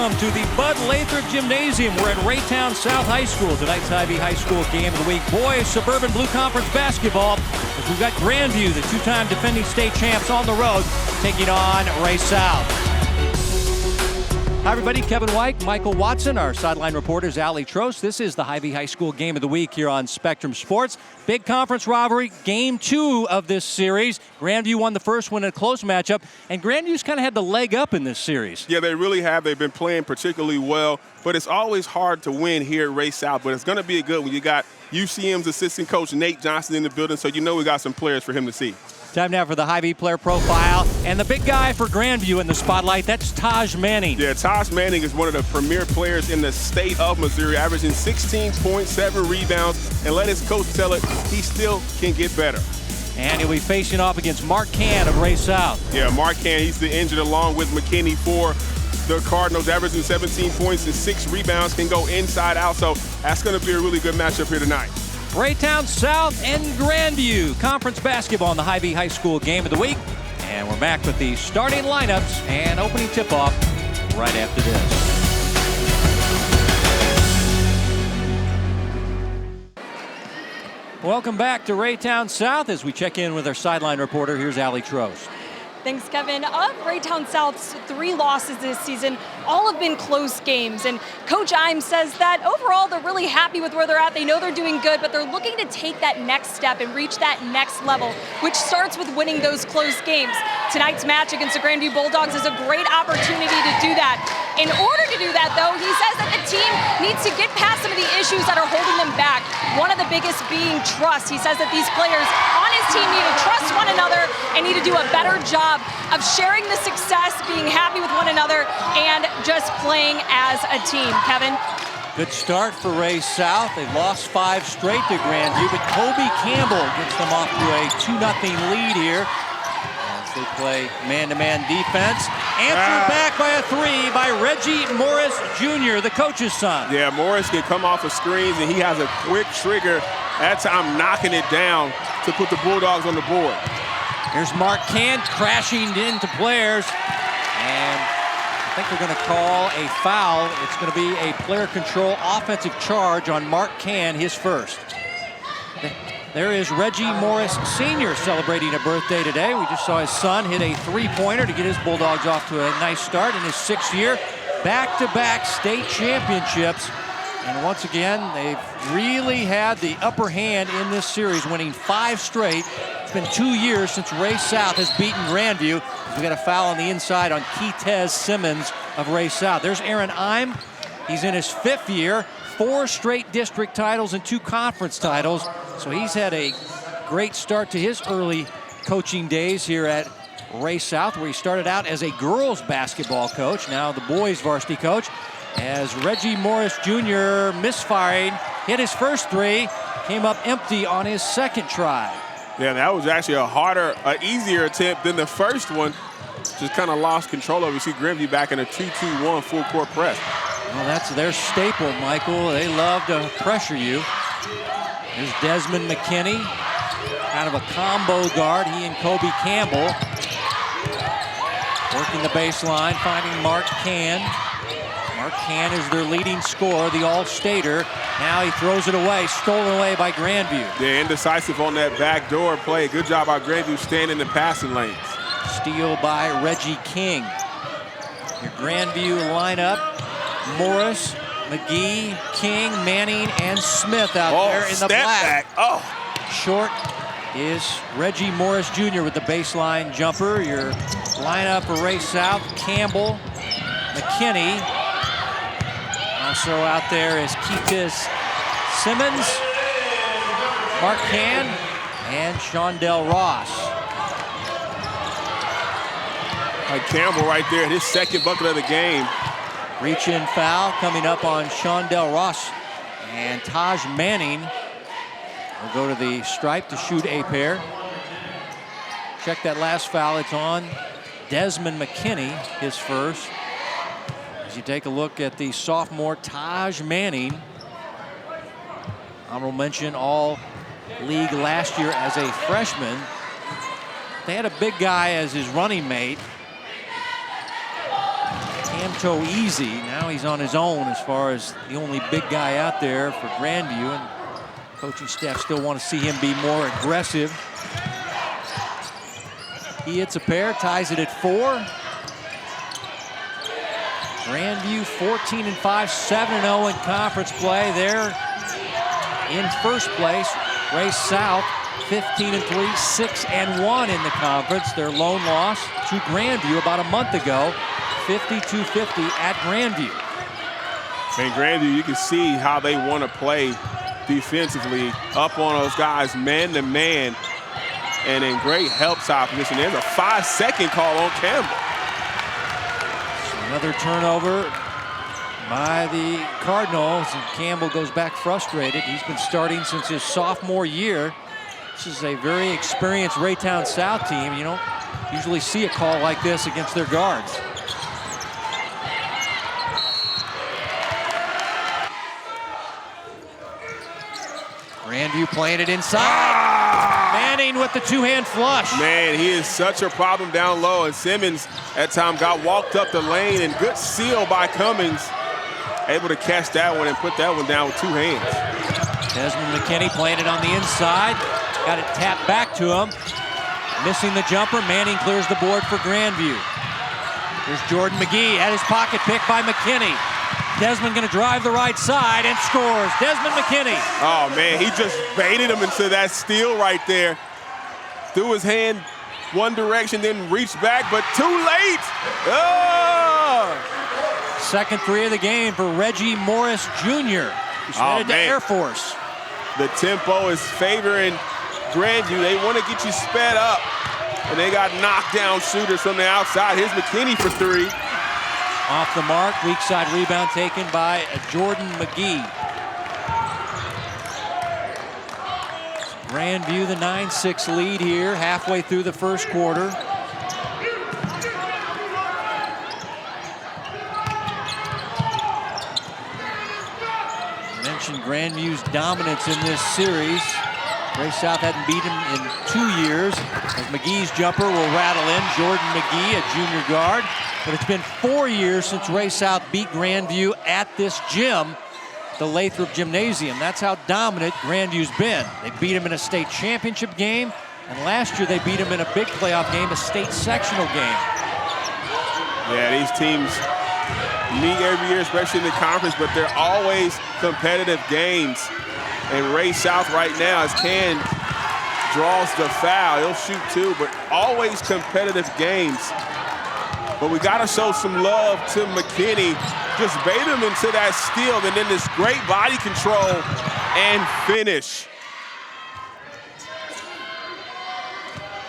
Welcome to the Bud Lathrop Gymnasium. We're at Raytown South High School. Tonight's Ivy High School game of the week. Boys Suburban Blue Conference basketball. As we've got Grandview, the two-time defending state champs, on the road, taking on Ray South. Hi, everybody. Kevin White, Michael Watson, our sideline reporters, Allie Trost. This is the Ivy High School game of the week here on Spectrum Sports. Big conference rivalry, game 2 of this series. Grandview won the first one in a close matchup, and Grandview's kind of had the leg up in this series. Yeah, they really have. They've been playing particularly well, but it's always hard to win here at Ray South, but it's going to be a good one. You got UCM's assistant coach, Nate Johnson, in the building, so you know we got some players for him to see. Time now for the Hy-Vee player profile. And the big guy for Grandview in the spotlight, that's Taj Manning. Yeah, Taj Manning is one of the premier players in the state of Missouri, averaging 16.7 rebounds. And let his coach tell it, he still can get better. And he'll be facing off against Mark Can of Ray South. Yeah, Mark Can, he's the injured along with McKinney for the Cardinals, averaging 17 points and 6 rebounds, can go inside out. So that's going to be a really good matchup here tonight. Raytown South and Grandview. Conference basketball in the Hy-Vee High School game of the week. And we're back with the starting lineups and opening tip-off right after this. Welcome back to Raytown South as we check in with our sideline reporter. Here's Allie Trost. Thanks, Kevin. Of Raytown South's 3 losses this season, all have been close games. And Coach Imes says that overall they're really happy with where they're at. They know they're doing good, but they're looking to take that next step and reach that next level, which starts with winning those close games. Tonight's match against the Grandview Bulldogs is a great opportunity to do that. In order to do that, though, he says that the team needs to get past some of the issues that are holding them back. One of the biggest being trust. He says that these players on his team need to trust one another and need to do a better job of sharing the success, being happy with one another, and just playing as a team. Kevin? Good start for Ray South. They've lost 5 straight to Grandview, but Kobe Campbell gets them off to a 2-0 lead here as they play man-to-man defense. Answered back by a 3 by Reggie Morris Jr., the coach's son. Yeah, Morris can come off of screens, and he has a quick trigger that time, knocking it down to put the Bulldogs on the board. Here's Mark Can crashing into players, and I think they're going to call a foul. It's going to be a player control offensive charge on Mark Can, his first. There is Reggie Morris Sr. celebrating a birthday today. We just saw his son hit a 3-pointer to get his Bulldogs off to a nice start in his 6th year. Back-to-back state championships. And once again, they've really had the upper hand in this series, winning 5 straight. It's been 2 years since Ray South has beaten Grandview. We got a foul on the inside on Keitez Simmons of Ray South. There's Aaron Ime. He's in his 5th year, 4 straight district titles and 2 conference titles. So he's had a great start to his early coaching days here at Ray South, where he started out as a girls basketball coach, now the boys varsity coach. As Reggie Morris Jr. misfiring, hit his first 3, came up empty on his 2nd try. Yeah, that was actually a harder, easier attempt than the first one. Just kind of lost control of it. You see Grandview back in a 2-2-1 full court press. Well, that's their staple, Michael. They love to pressure you. There's Desmond McKinney, kind of a combo guard. He and Kobe Campbell working the baseline, finding Mark Can. Mark Can is their leading scorer, the All-Stater. Now he throws it away, stolen away by Grandview. They're indecisive on that backdoor play. Good job by Grandview staying in the passing lanes. Steal by Reggie King. Your Grandview lineup: Morris, McGee, King, Manning, and Smith out there in the black. Short is Reggie Morris Jr. with the baseline jumper. Your lineup for Ray South: Campbell, McKinney. Also out there is Keitez Simmons, Mark Can, and Shondell Ross. Campbell right there, his 2nd bucket of the game. Reach-in foul coming up on Shondell Ross. And Taj Manning will go to the stripe to shoot a pair. Check that last foul. It's on Desmond McKinney, his first. As you take a look at the sophomore Taj Manning, honorable mention all league last year as a freshman. They had a big guy as his running mate. Cam Monto easy. Now he's on his own as far as the only big guy out there for Grandview, and coaching staff still want to see him be more aggressive. He hits a pair, ties it at 4. Grandview 14-5, 7-0 in conference play. They're in first place. Ray South 15-3, 6-1 in the conference. Their lone loss to Grandview about a month ago, 52-50 at Grandview. And Grandview, you can see how they want to play defensively, up on those guys man to man, and in great help side position. There's a 5-second call on Campbell. Another turnover by the Cardinals, and Campbell goes back frustrated. He's been starting since his sophomore year. This is a very experienced Raytown South team. You don't usually see a call like this against their guards. Grandview playing it inside. Manning with the two-hand flush. Man, he is such a problem down low, and Simmons at time got walked up the lane, and good seal by Cummings. Able to catch that one and put that one down with 2 hands. Desmond McKinney playing it on the inside. Got it tapped back to him. Missing the jumper. Manning clears the board for Grandview. Here's Jordan McGee at his pocket pick by McKinney. Desmond going to drive the right side and scores. Desmond McKinney. Oh, man, he just baited him into that steal right there. Threw his hand one direction, then reached back, but too late. Oh! Second 3 of the game for Reggie Morris Jr. He's headed to Air Force. The tempo is favoring Grandview. They want to get you sped up, and they got knockdown shooters from the outside. Here's McKinney for 3. Off the mark, weak side rebound taken by Jordan McGee. Grandview the 9-6 lead here, halfway through the first quarter. I mentioned Grandview's dominance in this series. Ray South hadn't beat him in 2 years. As McGee's jumper will rattle in. Jordan McGee, a junior guard. But it's been 4 years since Ray South beat Grandview at this gym, the Lathrop Gymnasium. That's how dominant Grandview's been. They beat him in a state championship game, and last year they beat him in a big playoff game, a state sectional game. Yeah, these teams meet every year, especially in the conference, but they're always competitive games. And Ray South right now, as Can draws the foul, he'll shoot 2, but always competitive games. But we got to show some love to McKinney. Just bait him into that steal, and then this great body control and finish.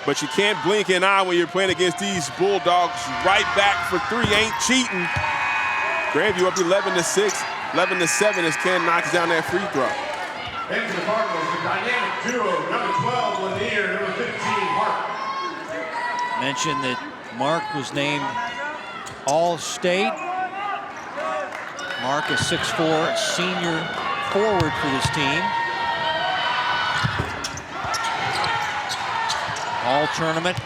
But you can't blink an eye when you're playing against these Bulldogs. Right back for 3, ain't cheating. Grandview up 11-6, 11-7 as Ken knocks down that free throw. Into the Cardinals, the dynamic duo, number 12, Lanier, number 15, Mark. Mentioned that Mark was named All-State. Mark is 6'4", senior forward for this team. All-tournament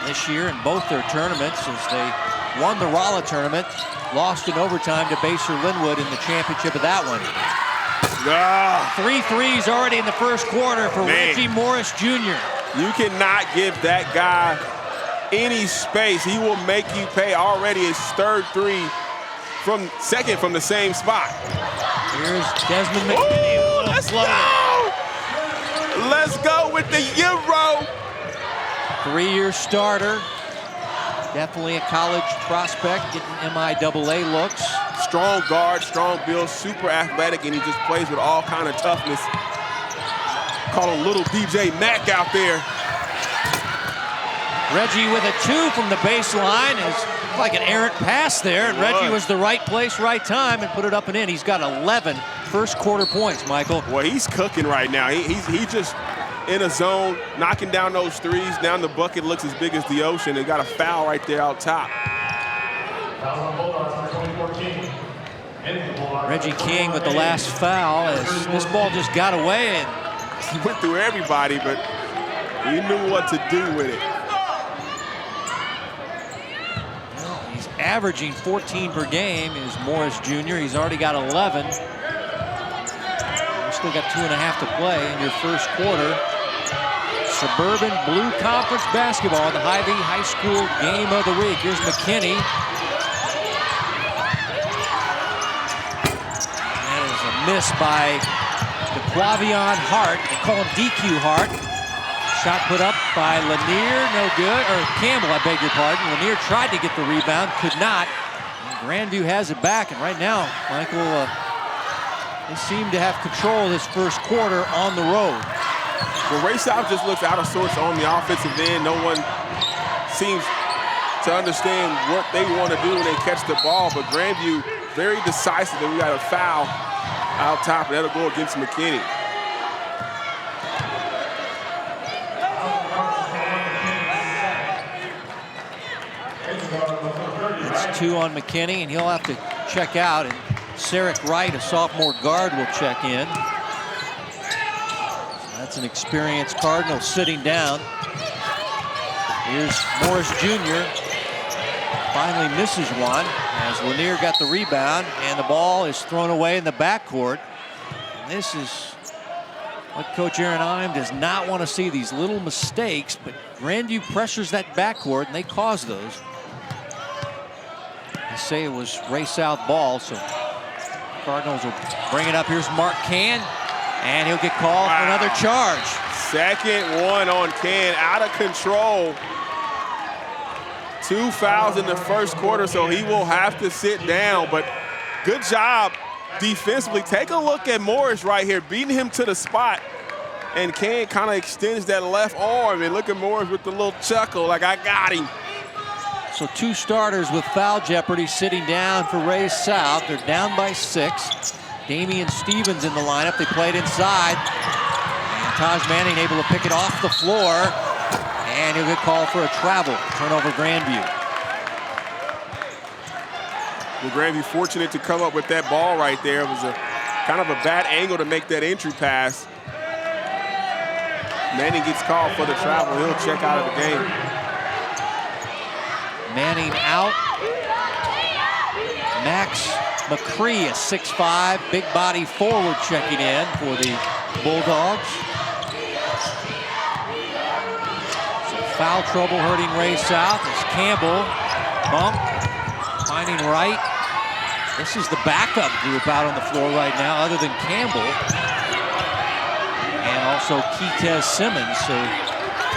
this year in both their tournaments as they won the Rolla tournament, lost in overtime to Baser Linwood in the championship of that one. 3 threes already in the first quarter for Reggie Morris Jr. You cannot give that guy any space. He will make you pay. Already his 3rd 3 from second from the same spot. Here's Desmond McKinney. Ooh, let's go! Let's go with the Euro. 3-year starter. Definitely a college prospect, getting MIAA looks. Strong guard, strong build, super athletic, and he just plays with all kind of toughness. Call him little DJ Mack out there. Reggie with a 2 from the baseline. Is like an errant pass there, and Reggie was the right place, right time, and put it up and in. He's got 11 first quarter points, Michael. Well, he's cooking right now. He just in a zone, knocking down those threes. Down the bucket looks as big as the ocean. They got a foul right there out top. Reggie King with the last foul as this ball just got away, and he went through everybody, but he knew what to do with it. Well, he's averaging 14 per game is Morris Jr. He's already got 11. We've still got 2.5 to play in your first quarter. Suburban Blue Conference basketball, the Hy-Vee High School game of the week. Here's McKinney. That is a miss by DeQuavion Hart. They call him DQ Hart. Shot put up by Lanier, no good. Or Campbell, I beg your pardon. Lanier tried to get the rebound, could not. And Grandview has it back, and right now, Michael, they seem to have control this first quarter on the road. Well, Ray South just looks out of sorts on the offensive end. No one seems to understand what they want to do when they catch the ball, but Grandview very decisive, and we got a foul out top, and that'll go against McKinney. It's 2 on McKinney, and he'll have to check out, and Sarek Wright, a sophomore guard, will check in. That's an experienced Cardinal sitting down. Here's Morris Jr. Finally misses one as Lanier got the rebound, and the ball is thrown away in the backcourt. And this is what Coach Aaron Eim does not want to see, these little mistakes, but Grandview pressures that backcourt, and they cause those. They say it was Ray South ball, so Cardinals will bring it up. Here's Mark Can. And he'll get called for another charge. Second one on Can, out of control. 2 fouls in the first quarter, so he will have to sit down. But good job defensively. Take a look at Morris right here, beating him to the spot. And Can kind of extends that left arm. And look at Morris with the little chuckle, like, I got him. So 2 starters with foul jeopardy sitting down for Ray South. They're down by 6. Damian Stevens in the lineup. They played inside. And Taj Manning able to pick it off the floor. And he'll get called for a travel. Turnover Grandview. Well, Grandview fortunate to come up with that ball right there. It was a kind of a bad angle to make that entry pass. Manning gets called for the travel. He'll check out of the game. Manning out. Max McCree, a 6'5", big body forward, checking in for the Bulldogs. So foul trouble hurting Ray South as Campbell, bump, finding Wright. This is the backup group out on the floor right now, other than Campbell. And also Keitez Simmons, so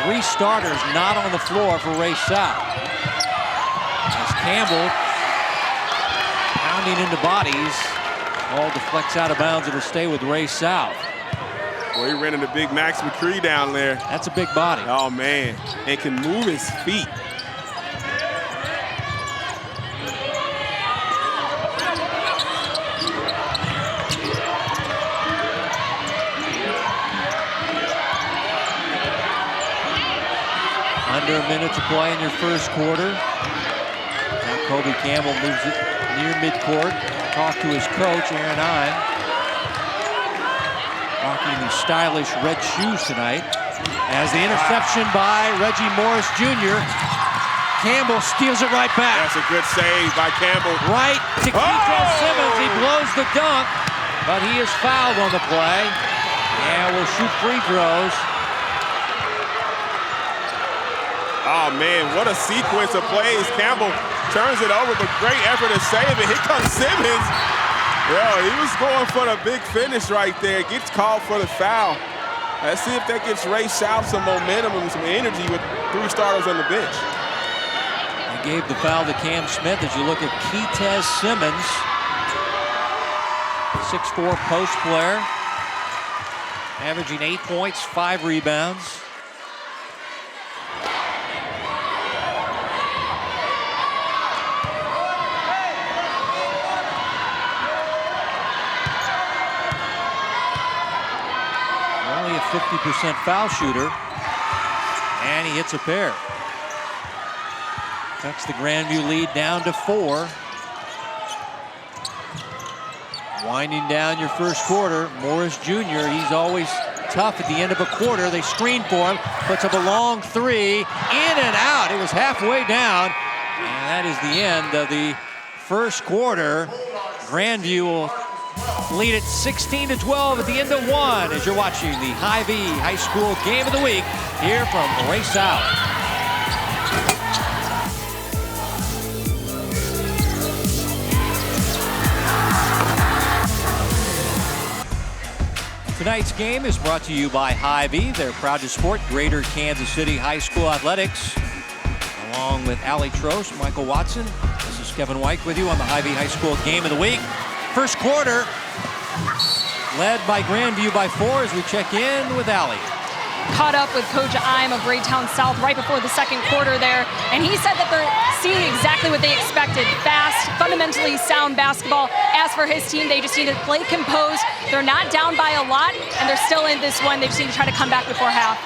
3 starters not on the floor for Ray South. As Campbell pounding into bodies, all deflects out of bounds. It'll stay with Ray South. Well, he ran into big Max McCree down there. That's a big body. Oh, man. And can move his feet. Under a minute to play in your first quarter. Now Kobe Campbell moves it near midcourt. Talk to his coach, Aaron Eim. Rocking the stylish red shoes tonight. As the interception by Reggie Morris Jr. Campbell steals it right back. That's a good save by Campbell. Right to Keitez Simmons. He blows the dunk, but he is fouled on the play. And will shoot free throws. Oh, man, what a sequence of plays. Campbell turns it over, but great effort to save it. Here comes Simmons. Yo, he was going for the big finish right there. Gets called for the foul. Let's see if that gives Ray South some momentum and some energy with 3 starters on the bench. They gave the foul to Cam Smith. As you look at Keitez Simmons, 6'4" post player, averaging 8 points, 5 rebounds. Only a 50% foul shooter, and he hits a pair. Cuts the Grandview lead down to 4. Winding down your first quarter, Morris Jr., he's always tough at the end of a quarter. They screen for him, puts up a long 3, in and out. It was halfway down, And that is the end of the first quarter. Grandview will lead it 16-12 at the end of one as you're watching the Hy-Vee High School Game of the Week here from Ray South. Tonight's game is brought to you by Hy-Vee. They're proud to support Greater Kansas City High School athletics. Along with Allie Trost, Michael Watson, this is Kevin White with you on the Hy-Vee High School Game of the Week. First quarter, led by Grandview by 4 as we check in with Allie. Caught up with Coach Ime of Raytown South right before the second quarter there, and he said that they're seeing exactly what they expected. Fast, fundamentally sound basketball. As for his team, they just need to play composed. They're not down by a lot, and they're still in this one. They just need to try to come back before half.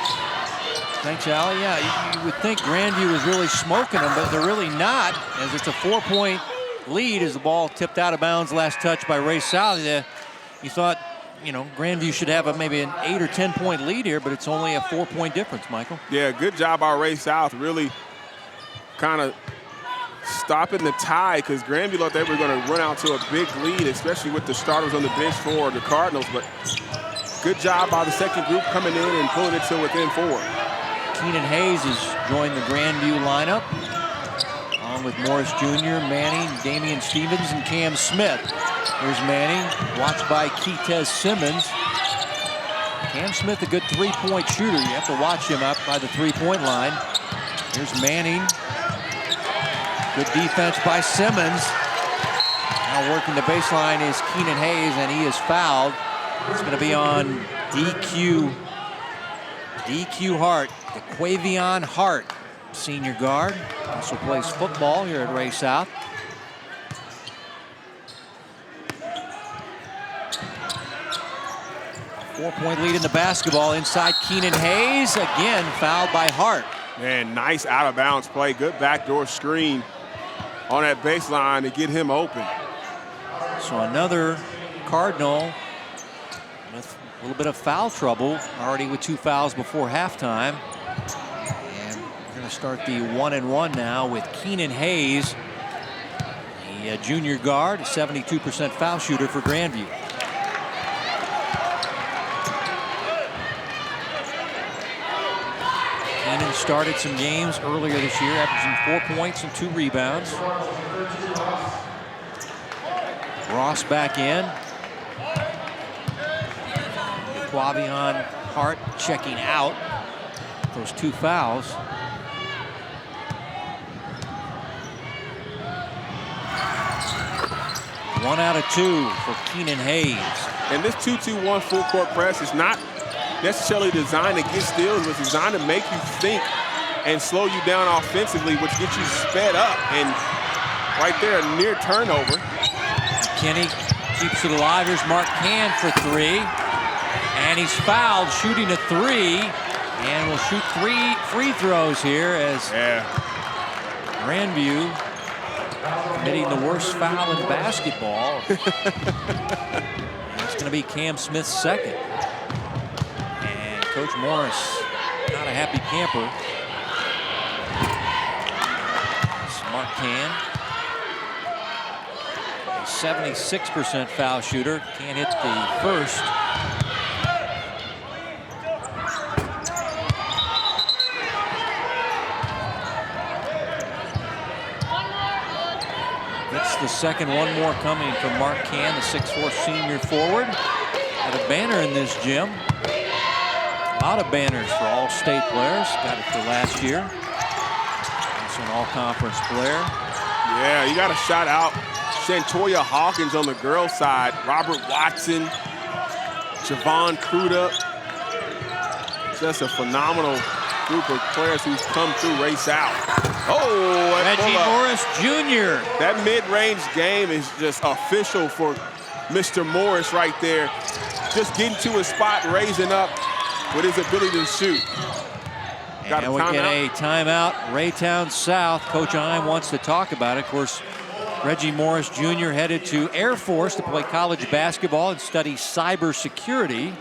Thanks, Allie. Yeah, you would think Grandview was really smoking them, but they're really not, as it's a 4-point lead as the ball tipped out of bounds last touch by Ray South. You thought, you know, Grandview should have maybe an 8 or 10-point lead here, but it's only a 4-point difference, Michael. Yeah, good job by Ray South, really kind of stopping the tie, because Grandview thought they were going to run out to a big lead, especially with the starters on the bench for the Cardinals. But good job by the second group coming in and pulling it to within 4. Keenan Hayes has joined the Grandview lineup, along with Morris Jr., Manning, Damian Stevens, and Cam Smith. Here's Manning, watched by Keitez Simmons. Cam Smith, a good 3-point shooter. You have to watch him up by the 3-point line. Here's Manning. Good defense by Simmons. Now working the baseline is Keenan Hayes, and he is fouled. It's going to be on DQ Hart, DeQuavion Hart, senior guard. Also plays football here at Ray South. Four-point lead in the basketball. Inside Keenan Hayes, again fouled by Hart. Man, nice out-of-bounds play. Good backdoor screen on that baseline to get him open. So another Cardinal with a little bit of foul trouble, already with 2 fouls before halftime. And we're going to start the 1-and-1 now with Keenan Hayes, the junior guard, a 72% foul shooter for Grandview. Keenan started some games earlier this year, averaging 4 points and 2 rebounds. Ross back in. Quavion Hart checking out. Those 2 fouls. One out of 2 for Keenan Hayes. And this 2-2-1 full court press is not necessarily designed to get steals, but designed to make you think and slow you down offensively, which gets you sped up. And right there, a near turnover. Kenny keeps it alive. Here's Mark Can for 3. And he's fouled shooting a 3. And will shoot 3 free throws here as Grandview committing the worst foul in basketball. It's going to be Cam Smith's second. And Coach Morris, not a happy camper. Mark Can, a 76% foul shooter, can't hit the first. Gets the second, one more coming from Mark Can, the 6'4" senior forward. Got a banner in this gym. A lot of banners for all state players. Got it for last year. Also an all-conference player. Yeah, you got to shout out Shantoya Hawkins on the girls' side. Robert Watson, Javon Crudup. Just a phenomenal group of players who's come through Ray South. Oh, Reggie Morris Jr. That mid-range game is just official for Mr. Morris right there. Just getting to his spot, raising up with his ability to shoot. Got and we get a timeout. Raytown South. Coach Ime wants to talk about it. Of course, Reggie Morris Jr. headed to Air Force to play college basketball and study cybersecurity.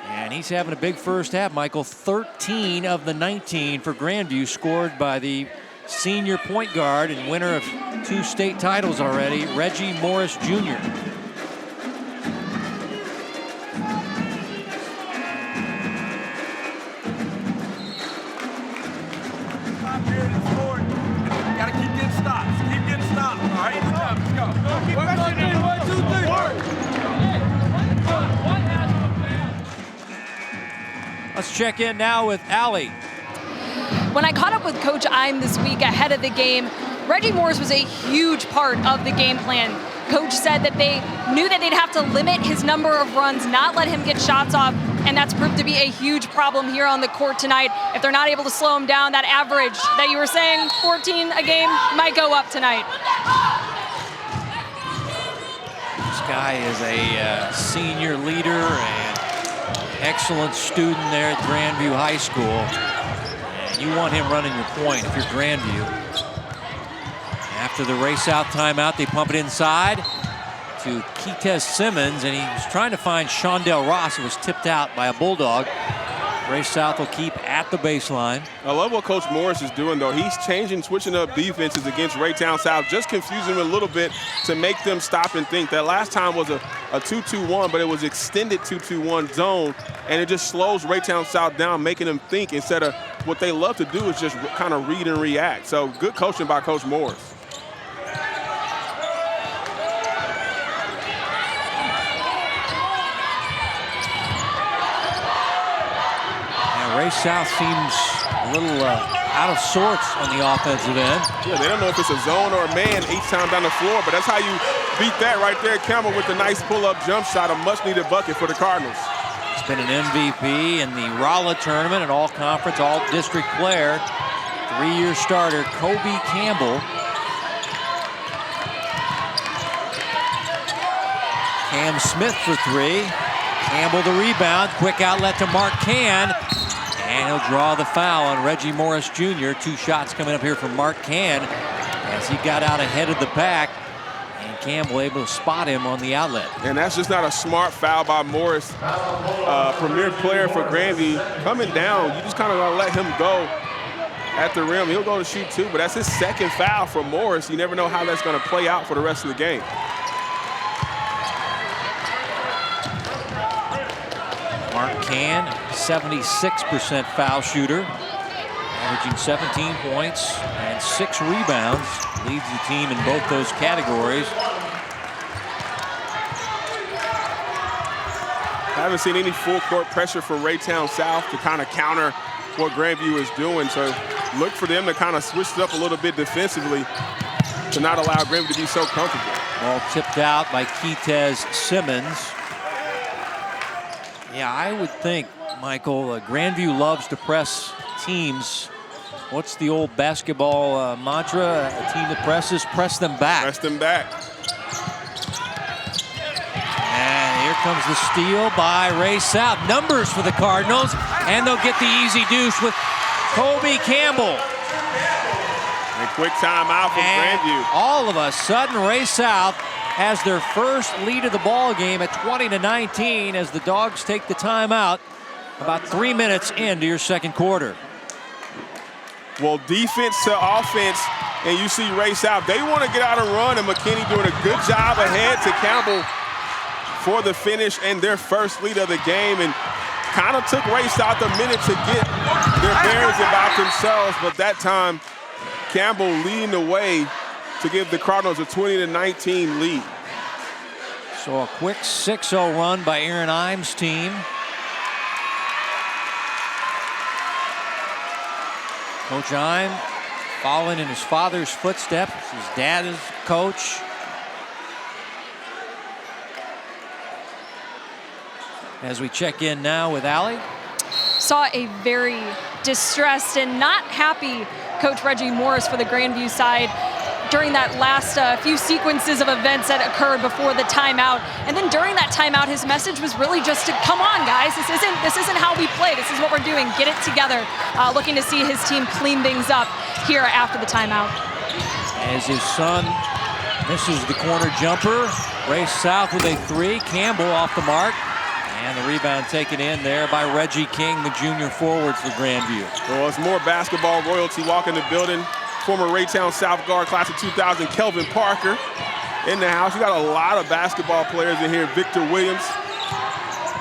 And he's having a big first half, Michael. 13 of the 19 for Grandview scored by the senior point guard and winner of 2 state titles already, Reggie Morris Jr. Gotta keep getting stops. Keep getting stops. All right, good job. Let's go. Keep pressing in. 1, 2, 3. Let's check in now with Allie. When I caught up with Coach Eim this week ahead of the game, Reggie Morris was a huge part of the game plan. Coach said that they knew that they'd have to limit his number of runs, not let him get shots off, and that's proved to be a huge problem here on the court tonight. If they're not able to slow him down, that average that you were saying, 14 a game, might go up tonight. This guy is a senior leader and excellent student there at Grandview High School. And you want him running your point if you're Grandview. After the race out timeout, they pump it inside to Keitez Simmons, and he was trying to find Shondell Ross. It was tipped out by a Bulldog. Race South will keep at the baseline. I love what Coach Morris is doing, though. He's switching up defenses against Raytown South, just confusing them a little bit to make them stop and think. That last time was a 2-2-1, but it was extended 2-2-1 zone, and it just slows Raytown South down, making them think instead of what they love to do is just kind of read and react. So good coaching by Coach Morris. Ray South seems a little out of sorts on the offensive end. Yeah, they don't know if it's a zone or a man each time down the floor, but that's how you beat that right there. Campbell with the nice pull-up jump shot, a much-needed bucket for the Cardinals. He's been an MVP in the Rolla tournament, an all-conference, all-district player. 3-year starter, Kobe Campbell. Cam Smith for 3. Campbell the rebound, quick outlet to Mark Can. And he'll draw the foul on Reggie Morris Jr. 2 shots coming up here from Mark Can as he got out ahead of the pack. And Campbell able to spot him on the outlet. And that's just not a smart foul by Morris. Premier player for Grandview. Coming down, you just kind of gotta let him go at the rim. He'll go to shoot 2, but that's his 2nd foul for Morris. You never know how that's gonna play out for the rest of the game. Mark Can, 76% foul shooter, averaging 17 points and 6 rebounds. Leads the team in both those categories. Haven't seen any full court pressure from Raytown South to kind of counter what Grandview is doing. So look for them to kind of switch it up a little bit defensively to not allow Grandview to be so comfortable. Ball tipped out by Keitez Simmons. Yeah, I would think, Michael, Grandview loves to press teams. What's the old basketball mantra? A team that presses, press them back. Press them back. And here comes the steal by Ray South. Numbers for the Cardinals, and they'll get the easy deuce with Kobe Campbell. A quick timeout from Grandview. All of a sudden, Ray South has their first lead of the ball game at 20-19 as the Dogs take the timeout about 3 minutes into your 2nd quarter. Well, defense to offense, and you see Ray South, they want to get out and run, and McKinney doing a good job ahead to Campbell for the finish and their first lead of the game, and kind of took Ray South a minute to get their bearings about themselves, but that time Campbell leading the way to give the Cardinals a 20-19 lead. So a quick 6-0 run by Aaron Eim's team. Coach Eim following in his father's footsteps. His dad is coach. As we check in now with Allie. Saw a very distressed and not happy Coach Reggie Morris for the Grandview side during that last few sequences of events that occurred before the timeout. And then during that timeout, his message was really just to, come on, guys, this isn't how we play. This is what we're doing. Get it together. Looking to see his team clean things up here after the timeout. As his son misses the corner jumper, Ray South with a 3. Campbell off the mark. And the rebound taken in there by Reggie King, the junior forward for Grandview. Well, it's more basketball royalty walking the building. former Raytown South guard, class of 2000, Kelvin Parker, in the house. You got a lot of basketball players in here. Victor Williams,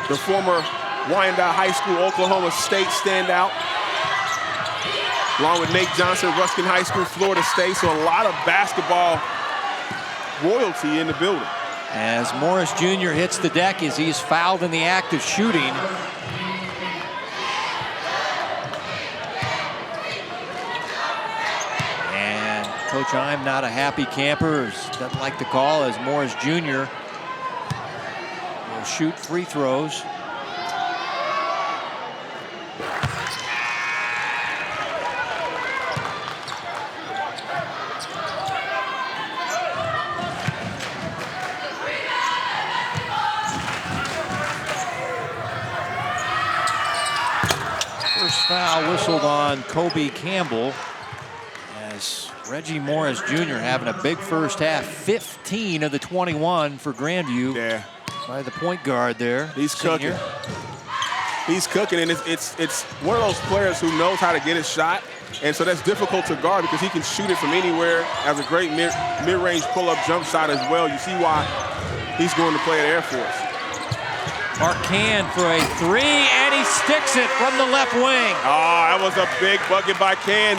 the former Wyandotte High School, Oklahoma State standout, along with Nate Johnson, Ruskin High School, Florida State. So a lot of basketball royalty in the building. As Morris Jr. hits the deck as he's fouled in the act of shooting. And Coach I'm not a happy camper, doesn't like the call, as Morris Jr. will shoot free throws. First foul whistled on Kobe Campbell, as Reggie Morris Jr. having a big first half. 15 of the 21 for Grandview. Yeah. By the point guard there. He's senior. cooking. He's cooking, and it's one of those players who knows how to get his shot, and so that's difficult to guard because he can shoot it from anywhere. Has a great mid-range pull-up jump shot as well. You see why he's going to play at Air Force. Mark Can for a three, and he sticks it from the left wing. Oh, that was a big bucket by Can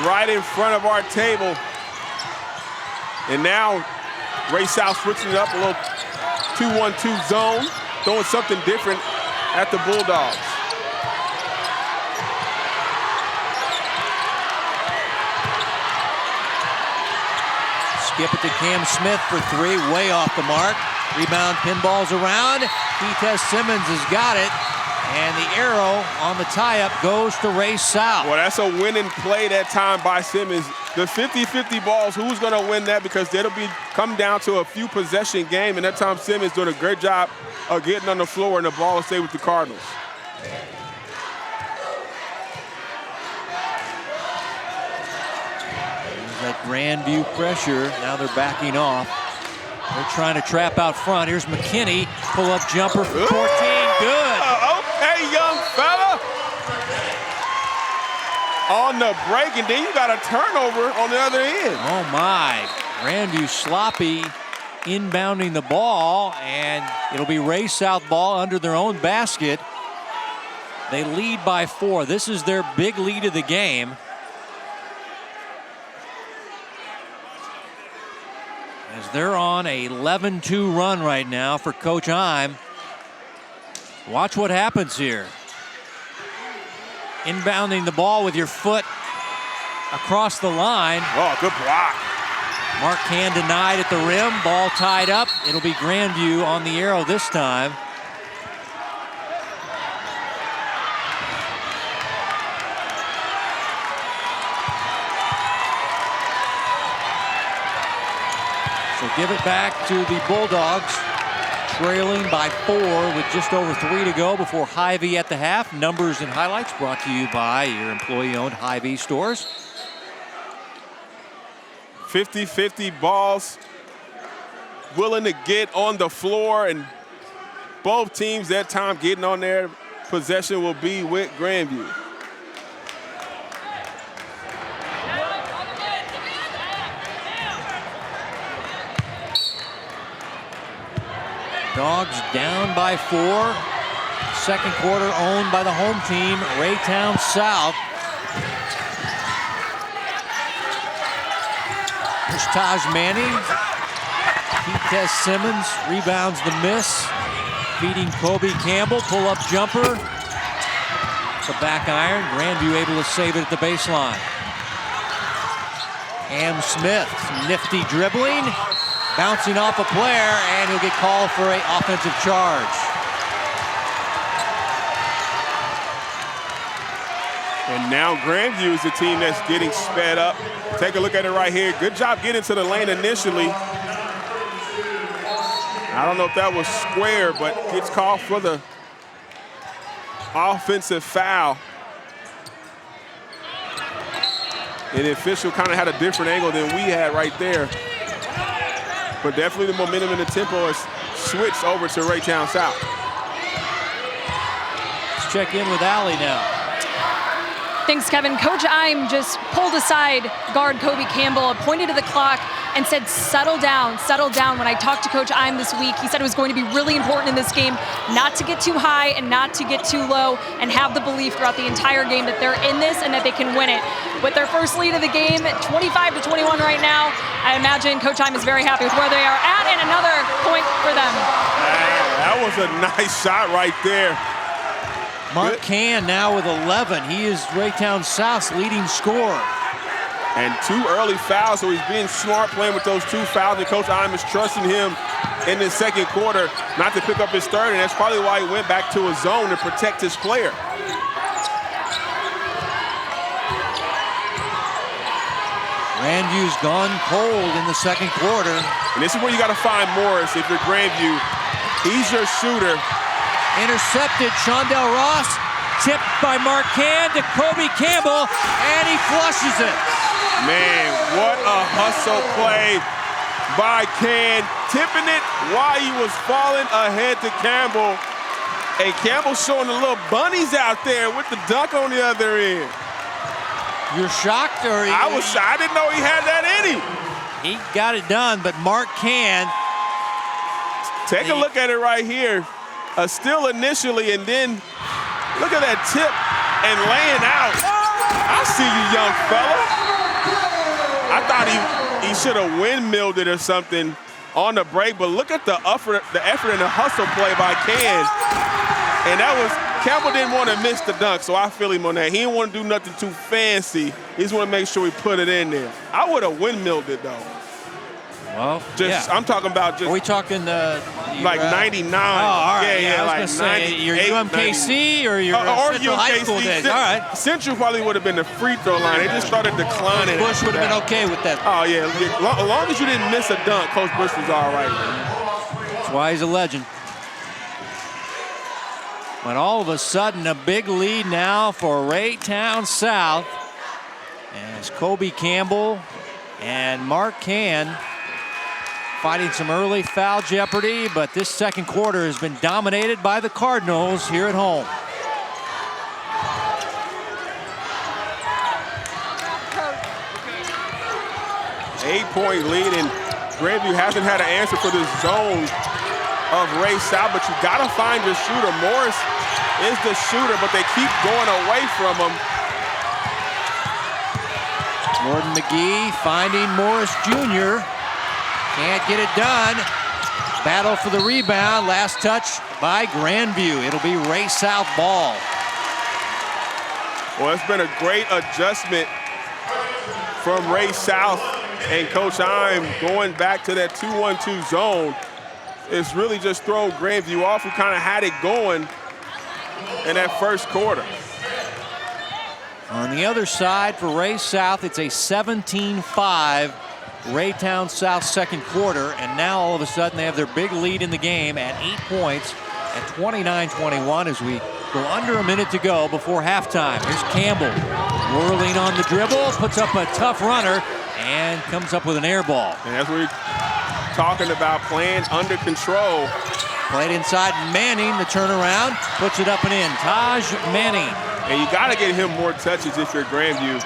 right in front of our table. And now Ray South switching it up, a little 2-1-2 zone, throwing something different at the Bulldogs. Skip it to Cam Smith for three, way off the mark. Rebound, pinballs around. Keith Simmons has got it. And the arrow on the tie-up goes to Ray South. Well, that's a winning play that time by Simmons. The 50-50 balls, who's going to win that? Because it'll come down to a few possession game, and that time Simmons doing a great job of getting on the floor, and the ball will stay with the Cardinals. There's that Grandview pressure. Now they're backing off. They're trying to trap out front. Here's McKinney. Pull-up jumper for 14. Good. Okay, young fella. On the break, and then you got a turnover on the other end. Oh, my. Grandview sloppy inbounding the ball, and it'll be Ray South ball under their own basket. They lead by 4. This is their big lead of the game. As they're on a 11-2 run right now for Coach I'm. Watch what happens here. Inbounding the ball with your foot across the line. Oh, good block. Mark Can denied at the rim. Ball tied up. It'll be Grandview on the arrow this time. So give it back to the Bulldogs, trailing by 4 with just over 3 to go before Hy-Vee at the half. Numbers and highlights brought to you by your employee-owned Hy-Vee stores. 50-50 balls, willing to get on the floor, and both teams that time getting on their possession will be with Grandview. Dogs down by 4. Second quarter owned by the home team, Raytown South. Here's Taj Manning. Keith Simmons rebounds the miss. Feeding Kobe Campbell, pull-up jumper. It's a back iron. Grandview able to save it at the baseline. Cam Smith, nifty dribbling. Bouncing off a player, and he'll get called for an offensive charge. And now Grandview is the team that's getting sped up. Take a look at it right here. Good job getting to the lane initially. I don't know if that was square, but gets called for the offensive foul. And the official kind of had a different angle than we had right there. But definitely the momentum and the tempo has switched over to Raytown South. Let's check in with Allie now. Thanks, Kevin. Coach Ime just pulled aside guard Kobe Campbell, pointed to the clock, and said, settle down, settle down. When I talked to Coach Ime this week, he said it was going to be really important in this game not to get too high and not to get too low, and have the belief throughout the entire game that they're in this and that they can win it. With their first lead of the game, 25-21 right now, I imagine Coach Ime is very happy with where they are at, and another point for them. That was a nice shot right there. Mark Can now with 11. He is Raytown South's leading scorer. And 2 early fouls, so he's being smart playing with those 2 fouls, and Coach Ime is trusting him in the second quarter not to pick up his third, and that's probably why he went back to his zone to protect his player. Grandview's gone cold in the second quarter. And this is where you got to find Morris if you're Grandview. He's your shooter. Intercepted, Shondell Ross, tipped by Mark Can to Kobe Campbell, and he flushes it. Man, what a hustle play by Can, tipping it while he was falling ahead to Campbell. And Campbell showing the little bunnies out there with the dunk on the other end. You're shocked, or I was shocked. I didn't know he had that in him. He got it done, but Mark Can. Take a look at it right here. A steal initially, and then look at that tip and laying out. I see you, young fella. I thought he should have windmilled it or something on the break, but look at the effort and the hustle play by Can. And that was, Campbell didn't want to miss the dunk, so I feel him on that. He didn't want to do nothing too fancy. He just want to make sure he put it in there. I would have windmilled it, though. Well, just, yeah. I'm talking about just. Are we talking like 99? Oh, all right. Yeah, I was like gonna say, you're UMKC 90. or your Central High School days. All right. Central probably would have been the free throw line. They just started declining. Bush would have been okay with that. Oh, yeah. As long as you didn't miss a dunk, Coach Bush was all right. That's why he's a legend. But all of a sudden, a big lead now for Raytown South as Kobe Campbell and Mark Can fighting some early foul jeopardy, but this second quarter has been dominated by the Cardinals here at home. Eight-point lead, and Grandview hasn't had an answer for this zone of Ray South, but you gotta find your shooter. Morris is the shooter, but they keep going away from him. Jordan McGee finding Morris Jr. Can't get it done. Battle for the rebound. Last touch by Grandview. It'll be Ray South ball. Well, it's been a great adjustment from Ray South and Coach Ime going back to that 2-1-2 zone. It's really just thrown Grandview off. We kind of had it going in that first quarter. On the other side for Ray South, it's a 17-5 Raytown South second quarter, and now all of a sudden they have their big lead in the game at 8 points at 29-21 as we go under a minute to go before halftime. Here's Campbell whirling on the dribble, puts up a tough runner, and comes up with an air ball. And that's what we're talking about, playing under control. Played inside Manning, the turnaround, puts it up and in. Taj Manning. And you got to get him more touches if you're Grandview,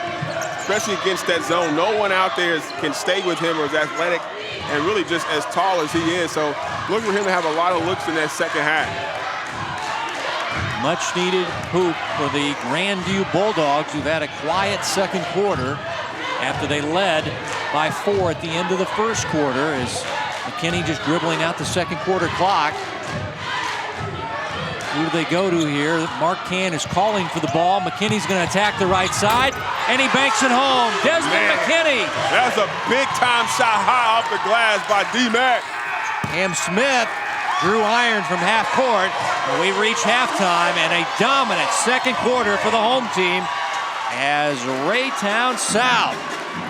especially against that zone. No one out there can stay with him or is athletic and really just as tall as he is. So look for him to have a lot of looks in that second half. Much needed hoop for the Grandview Bulldogs, who've had a quiet second quarter after they led by 4 at the end of the first quarter, as McKinney just dribbling out the second quarter clock. Who do they go to here? Mark Can is calling for the ball. McKinney's going to attack the right side, and he banks it home. Desmond McKinney. That's a big-time shot high off the glass by D-Mac. Cam Smith drew iron from half court. And we reach halftime, and a dominant second quarter for the home team as Raytown South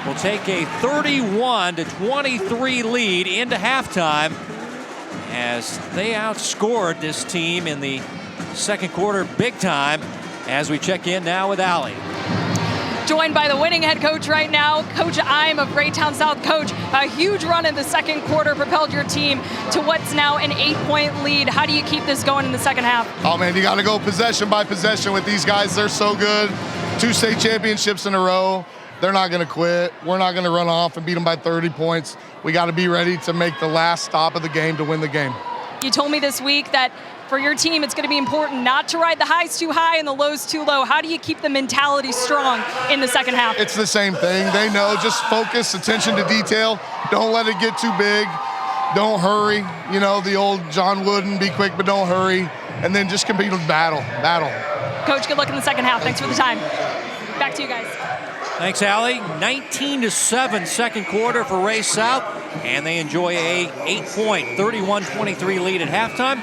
will take a 31-23 lead into halftime as they outscored this team in the second quarter big time. As we check in now with Allie. Joined by the winning head coach right now, Coach Ime of Raytown South. Coach, a huge run in the second quarter propelled your team to what's now an 8-point lead. How do you keep this going in the second half? Oh man, you got to go possession by possession with these guys. They're so good. 2 state championships in a row. They're not going to quit. We're not going to run off and beat them by 30 points. We got to be ready to make the last stop of the game to win the game. You told me this week that for your team, it's going to be important not to ride the highs too high and the lows too low. How do you keep the mentality strong in the second half? It's the same thing. They know, just focus, attention to detail. Don't let it get too big. Don't hurry. You know, the old John Wooden, be quick, but don't hurry. And then just compete with battle. Coach, good luck in the second half. Thanks for the time. Back to you guys. Thanks, Allie. 19-7 second quarter for Ray South, and they enjoy a 8-point, 31-23 lead at halftime.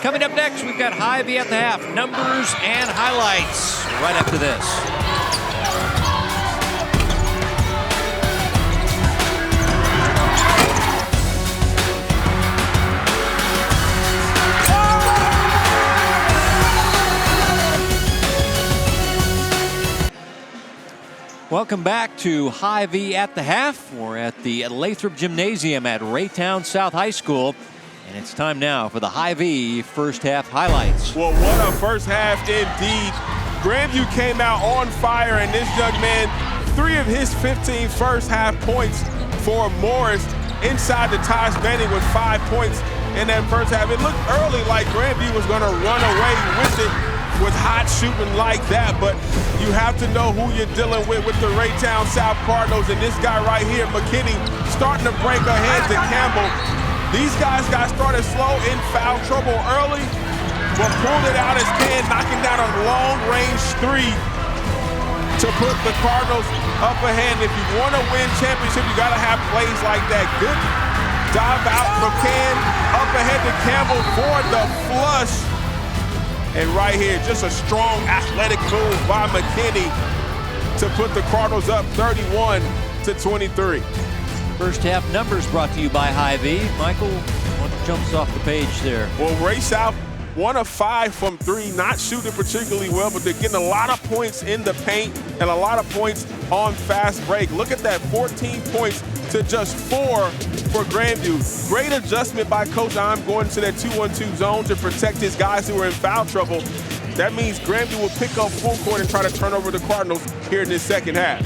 Coming up next, we've got Hy-Vee at the half, numbers and highlights right after this. Welcome back to Hy-Vee at the half. We're at the Lathrop Gymnasium at Raytown South High School. And it's time now for the Hy-Vee first half highlights. Well, what a first half indeed. Grandview came out on fire, and this young man, 3 of his 15 first half points for Morris inside the Taj Manning with 5 points in that first half. It looked early like Grandview was going to run away with it with hot shooting like that, but you have to know who you're dealing with the Raytown South Cardinals, and this guy right here, McKinney, starting to break ahead to Campbell. These guys got started slow in foul trouble early, but pulled it out as Ken, knocking down a long-range 3 to put the Cardinals up ahead. If you want to win championship, you got to have plays like that. Good dive out from Ken, up ahead to Campbell for the flush. And right here, just a strong athletic move by McKinney to put the Cardinals up 31-23. First half numbers brought to you by Hy-Vee. Michael, what jumps off the page there? Well, Ray South, 1 of 5 from 3, not shooting particularly well, but they're getting a lot of points in the paint and a lot of points on fast break. Look at that, 14 points to just 4 for Grandview. Great adjustment by Coach Im going to that 2-1-2 zone to protect his guys who are in foul trouble. That means Grandview will pick up full court and try to turn over the Cardinals here in this second half.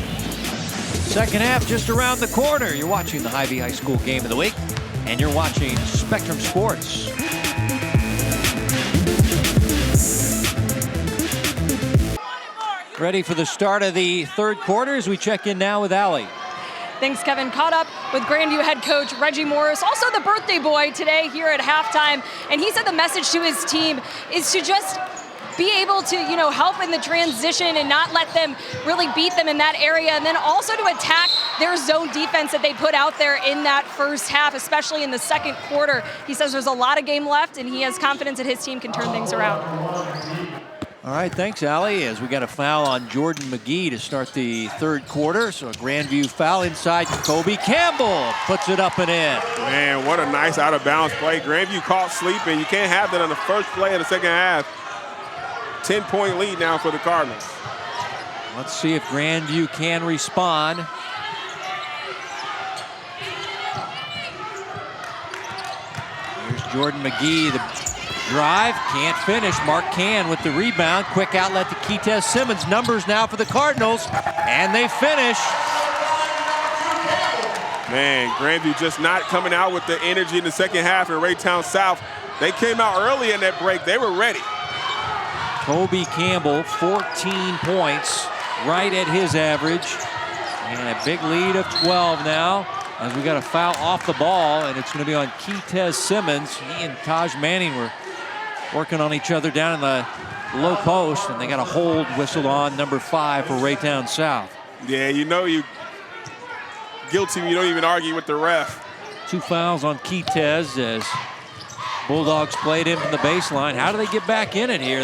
Second half just around the corner. You're watching the Hy-Vee High School Game of the Week, and you're watching Spectrum Sports. Ready for the start of the third quarter as we check in now with Allie. Thanks, Kevin. Caught up with Grandview head coach Reggie Morris, also the birthday boy today here at halftime. And he said the message to his team is to just be able to, help in the transition and not let them really beat them in that area. And then also to attack their zone defense that they put out there in that first half, especially in the second quarter. He says there's a lot of game left, and he has confidence that his team can turn things around. All right, thanks, Allie. As we got a foul on Jordan McGee to start the third quarter. So a Grandview foul inside. Kobe Campbell puts it up and in. Man, what a nice out-of-bounds play. Grandview caught sleeping. You can't have that on the first play of the second half. 10-point lead now for the Cardinals. Let's see if Grandview can respond. Here's Jordan McGee, the drive, can't finish. Mark Can with the rebound. Quick outlet to Keitez Simmons. Numbers now for the Cardinals, and they finish. Man, Grandview just not coming out with the energy in the second half in Raytown South. They came out early in that break. They were ready. Kobe Campbell, 14 points, right at his average. And a big lead of 12 now, as we got a foul off the ball, and it's going to be on Keitez Simmons. He and Taj Manning were working on each other down in the low post, and they got a hold whistled on number 5 for Raytown South. Yeah, you guilty when you don't even argue with the ref. 2 fouls on Keitez as Bulldogs played in from the baseline. How do they get back in it here?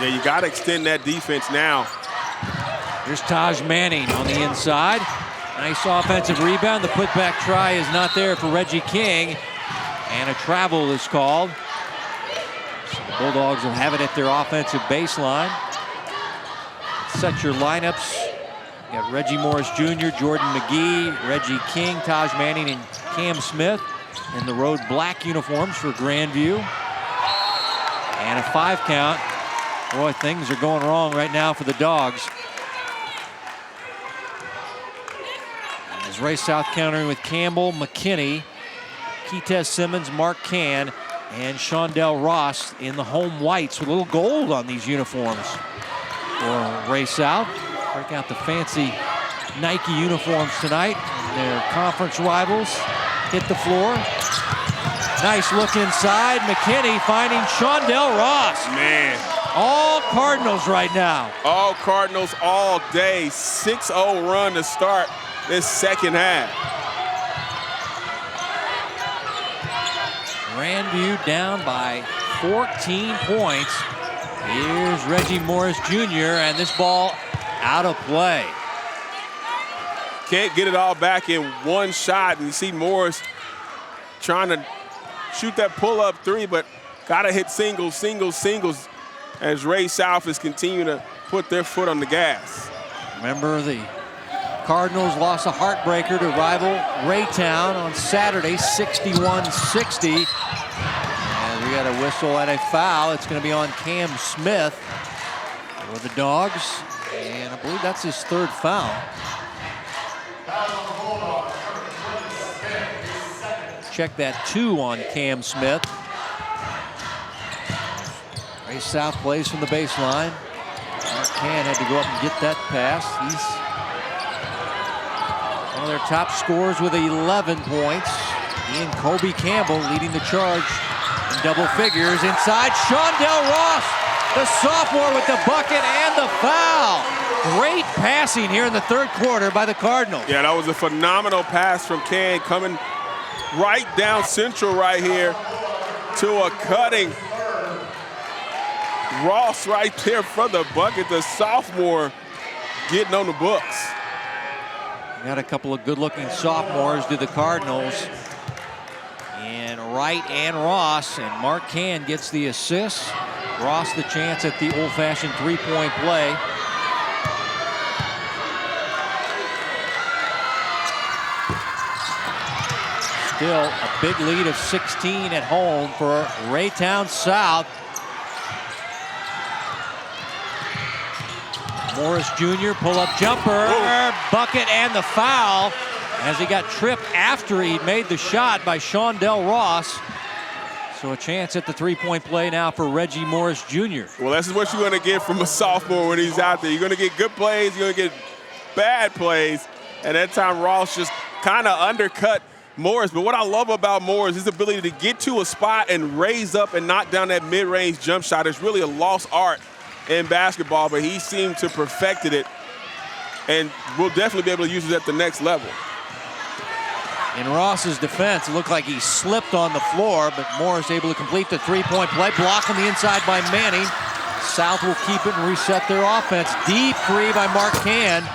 Yeah, you got to extend that defense now. Here's Taj Manning on the inside. Nice offensive rebound. The putback try is not there for Reggie King. And a travel is called. So the Bulldogs will have it at their offensive baseline. Set your lineups. You got Reggie Morris Jr., Jordan McGee, Reggie King, Taj Manning, and Cam Smith in the road black uniforms for Grandview. And a 5 count Boy, things are going wrong right now for the Dogs. As Ray South countering with Campbell, McKinney, Keitez Simmons, Mark Can, and Shondell Ross in the home whites with a little gold on these uniforms for Ray South. Break out the fancy Nike uniforms tonight. Their conference rivals hit the floor. Nice look inside. McKinney finding Shondell Ross. Man. All Cardinals right now. All Cardinals all day. 6-0 run to start this second half. Grandview down by 14 points. Here's Reggie Morris Jr. and this ball out of play. Can't get it all back in one shot, and you see Morris trying to shoot that pull-up three, but gotta hit singles, singles, singles as Ray South is continuing to put their foot on the gas. Remember, the Cardinals lost a heartbreaker to rival Raytown on Saturday, 61-60. And we got a whistle and a foul. It's going to be on Cam Smith for the Dogs, and I believe that's his third foul. Check that 2 on Cam Smith. Ray South plays from the baseline. Can had to go up and get that pass. He's one of their top scorers with 11 points. He and Kobe Campbell leading the charge in double figures. Inside, Shondell Ross, the sophomore with the bucket and the foul. Great passing here in the third quarter by the Cardinals. Yeah, that was a phenomenal pass from Can, coming right down central right here to a cutting Ross right there for the bucket. The sophomore getting on the books. Got a couple of good-looking sophomores to the Cardinals. And Wright and Ross, and Mark Can gets the assist. Ross the chance at the old-fashioned three-point play. Still a big lead of 16 at home for Raytown South. Morris Jr. pull-up jumper, bucket and the foul as he got tripped after he made the shot by Shondell Ross. So a chance at the three-point play now for Reggie Morris Jr. Well, this is what you're going to get from a sophomore when he's out there. You're going to get good plays, you're going to get bad plays, and that time Ross just kind of undercut Morris. But what I love about Morris is his ability to get to a spot and raise up and knock down that mid-range jump shot. It's really a lost art in basketball, but he seemed to perfected it, and we'll definitely be able to use it at the next level. In Ross's defense, it looked like he slipped on the floor, but Morris able to complete the three-point play, block on the inside by Manning. South will keep it and reset their offense. Deep three by Mark Can.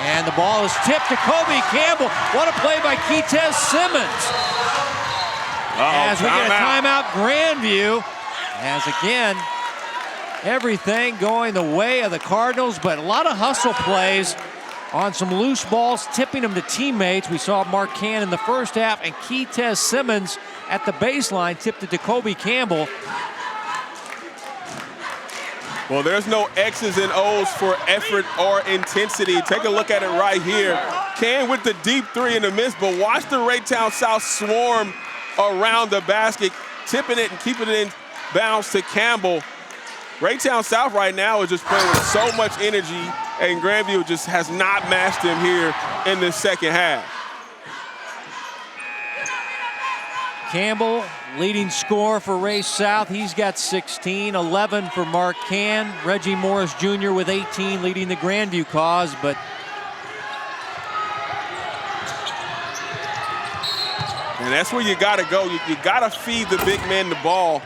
And the ball is tipped to Kobe Campbell. What a play by Keitez Simmons. As we get a timeout, Grandview. As again, everything going the way of the Cardinals, but a lot of hustle plays on some loose balls, tipping them to teammates. We saw Mark Can in the first half, and Keitez Simmons at the baseline tipped it to Kobe Campbell. Well, there's no X's and O's for effort or intensity. Take a look at it right here. Can with the deep three in the miss, but watch the Raytown South swarm around the basket, tipping it and keeping it in bounds to Campbell. Raytown South right now is just playing with so much energy, and Grandview just has not matched them here in the second half. Campbell, leading scorer for Ray South. He's got 16, 11 for Mark Can. Reggie Morris Jr. with 18, leading the Grandview cause, but and that's where you gotta go. You gotta feed the big man the ball.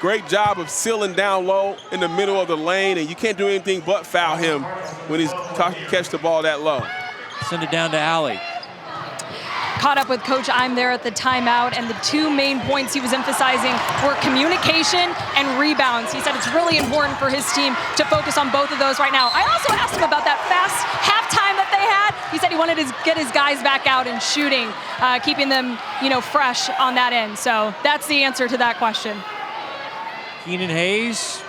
Great job of sealing down low in the middle of the lane, and you can't do anything but foul him when he's catch the ball that low. Send it down to Alley. Caught up with Coach I'm there at the timeout, and the two main points he was emphasizing were communication and rebounds. He said it's really important for his team to focus on both of those right now. I also asked him about that fast halftime that they had. He said he wanted to get his guys back out and shooting, keeping them, fresh on that end. So that's the answer to that question. Keenan Hayes,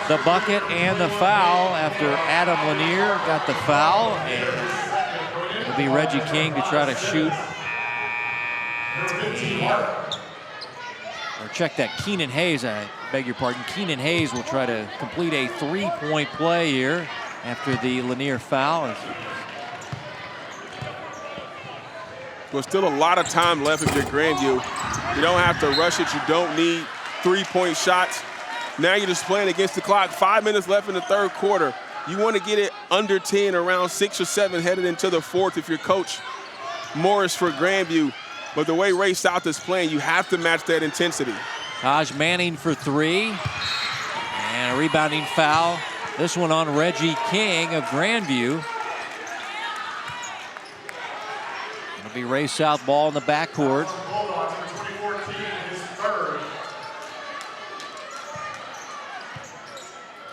the bucket and the foul after Adam Lanier got the foul. And it'll be Reggie King to try to shoot. Or check that, Keenan Hayes, I beg your pardon. Keenan Hayes will try to complete a three-point play here after the Lanier foul. There's still a lot of time left if you're Grandview. You don't have to rush it. You don't need three-point shots. Now you're just playing against the clock. 5 minutes left in the third quarter. You want to get it under 10, around 6 or 7 headed into the fourth if you're Coach Morris for Grandview. But the way Ray South is playing, you have to match that intensity. Taj Manning for three. And a rebounding foul. This one on Reggie King of Grandview. It'll be Ray South ball in the backcourt.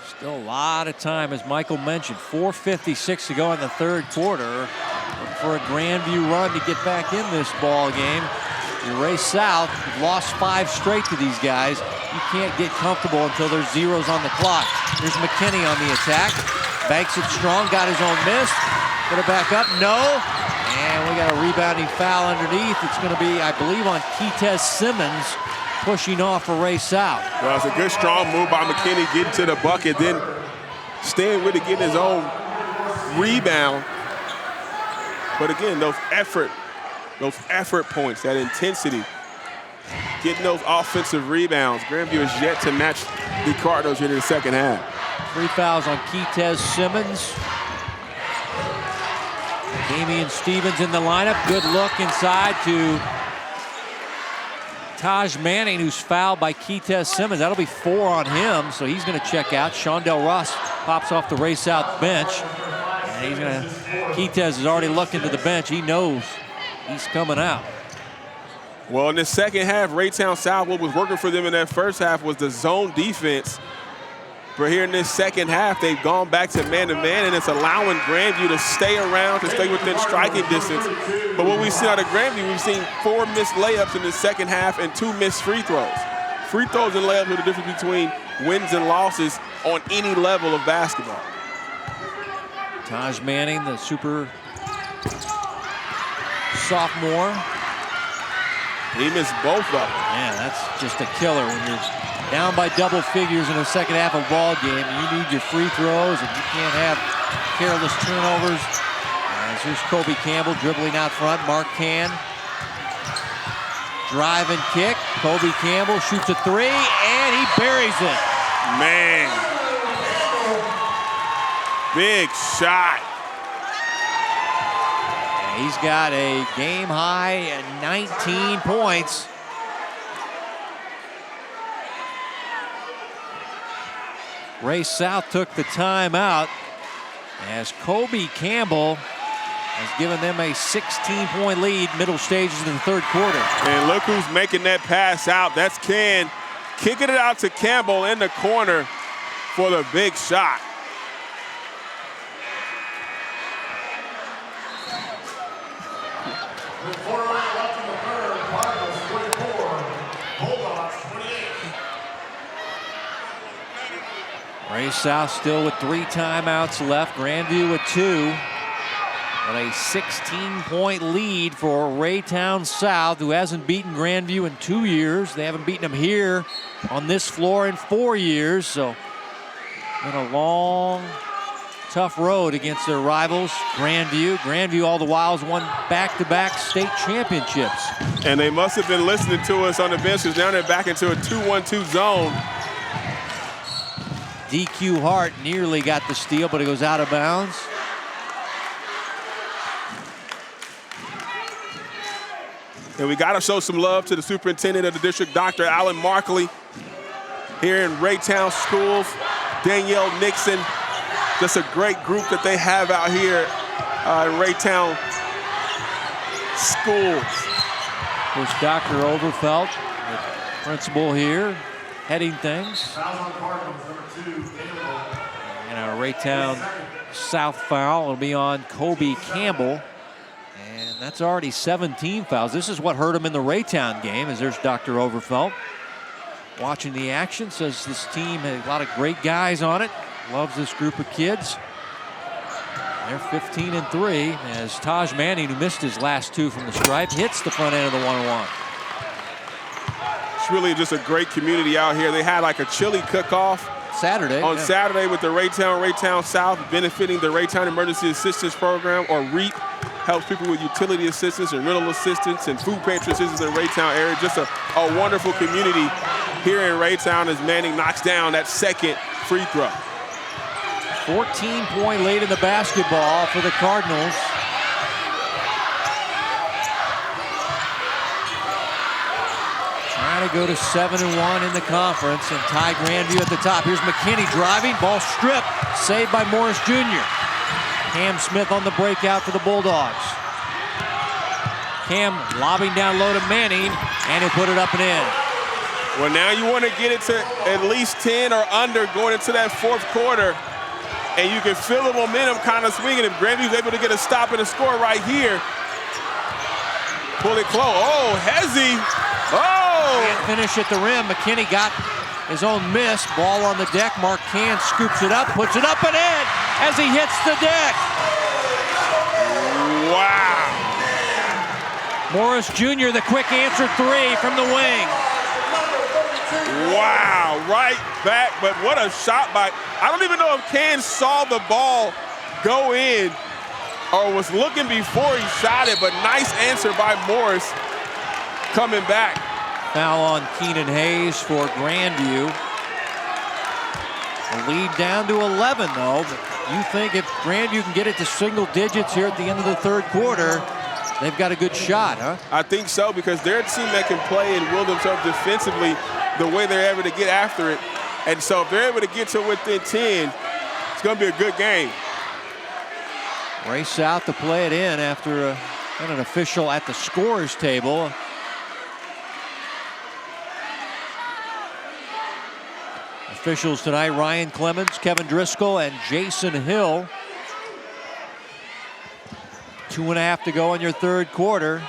Still a lot of time, as Michael mentioned. 4:56 to go in the third quarter. For a Grandview run to get back in this ball game. Ray South lost 5 straight to these guys. You can't get comfortable until there's zeros on the clock. Here's McKinney on the attack. Banks it strong, got his own miss. Put it back up, no. And we got a rebounding foul underneath. It's going to be, I believe, on Keitez Simmons, pushing off for Ray South. Well, it's a good, strong move by McKinney, getting to the bucket, then staying with it, getting his own rebound. But again, those effort points, that intensity, getting those offensive rebounds. Grandview is yet to match the Cardinals here in the second half. 3 fouls on Keitez Simmons. Damian Stevens in the lineup. Good look inside to Taj Manning, who's fouled by Keitez Simmons. That'll be 4 on him, so he's going to check out. Shondell Ross pops off the Ray South bench. And he's going to, Keitez is already looking to the bench. He knows he's coming out. Well, in the second half, Raytown South, what was working for them in that first half was the zone defense. But here in this second half, they've gone back to man-to-man, and it's allowing Grandview to stay around, to stay within striking distance. But what we've seen out of Grandview, we've seen 4 missed layups in the second half and 2 missed free throws. Free throws and layups are the difference between wins and losses on any level of basketball. Taj Manning, the super sophomore. He missed both of them. Man, that's just a killer when you're down by double figures in the second half of a ball game. You need your free throws, and you can't have careless turnovers. As here's Kobe Campbell dribbling out front. Mark Can. Drive and kick. Kobe Campbell shoots a 3, and he buries it. Man. Big shot. He's got a game high at 19 points. Ray South took the timeout as Kobe Campbell has given them a 16-point lead middle stages of the third quarter. And look who's making that pass out. That's Ken kicking it out to Campbell in the corner for the big shot. With 4 left in the third, Cardinals 24, Bulldogs 28. Ray South still with 3 timeouts left. Grandview with 2. But a 16-point lead for Raytown South, who hasn't beaten Grandview in 2 years. They haven't beaten them here on this floor in 4 years. So, been a long, tough road against their rivals, Grandview. Grandview all the while has won back-to-back state championships. And they must have been listening to us on the bench, because now they're back into a 2-1-2 zone. DQ Hart nearly got the steal, but it goes out of bounds. And we got to show some love to the superintendent of the district, Dr. Alan Markley, here in Raytown Schools. Danielle Nixon, just a great group that they have out here in Raytown Schools. There's Dr. Overfelt, the principal here, heading things. And a Raytown South foul will be on Kobe Campbell. And that's already 17 fouls. This is what hurt him in the Raytown game, as there's Dr. Overfelt. watching the action, says this team has a lot of great guys on it. Loves this group of kids. They're 15-3 as Taj Manning, who missed his last 2 from the stripe, hits the front end of the one-on-one. It's really just a great community out here. They had like a chili cook-off Saturday. on Saturday with the Raytown South, benefiting the Raytown Emergency Assistance Program, or REAP. Helps people with utility assistance and rental assistance and food pantry assistance in the Raytown area. Just a wonderful community here in Raytown as Manning knocks down that second free throw. 14-point lead in the basketball for the Cardinals. Trying to go to 7-1 in the conference and tie Grandview at the top. Here's McKinney driving, ball stripped, saved by Morris Jr. Cam Smith on the breakout for the Bulldogs. Cam lobbing down low to Manning, and he'll put it up and in. Well, now you want to get it to at least 10 or under going into that fourth quarter, and you can feel the momentum kind of swinging. If Grandview's able to get a stop and a score right here, pull it close. Oh, Hezzy. Oh! Can't finish at the rim. McKinney got his own miss. Ball on the deck. Marquand scoops it up, puts it up and in as he hits the deck. Wow. Morris Jr., the quick answer 3 from the wing. Wow, right back, but what a shot by, I don't even know if Ken saw the ball go in or was looking before he shot it, but nice answer by Morris coming back. Foul on Keenan Hayes for Grandview. The lead down to 11 though, but you think if Grandview can get it to single digits here at the end of the third quarter, they've got a good shot, huh? I think so, because they're a team that can play and will themselves defensively the way they're able to get after it. And so if they're able to get to within 10, it's going to be a good game. Ray South to play it in after an official at the scorer's table. Officials tonight, Ryan Clemens, Kevin Driscoll, and Jason Hill. 2.5 to go in your third quarter.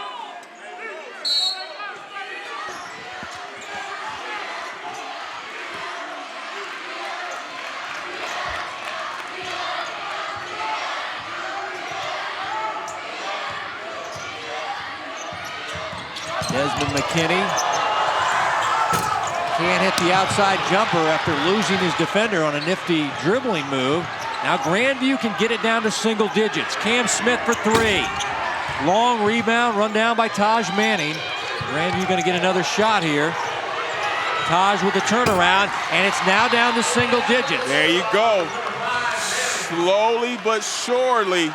Desmond McKinney can't hit the outside jumper after losing his defender on a nifty dribbling move. Now Grandview can get it down to single digits. Cam Smith for 3. Long rebound, run down by Taj Manning. Grandview going to get another shot here. Taj with the turnaround, and it's now down to single digits. There you go. Slowly but surely,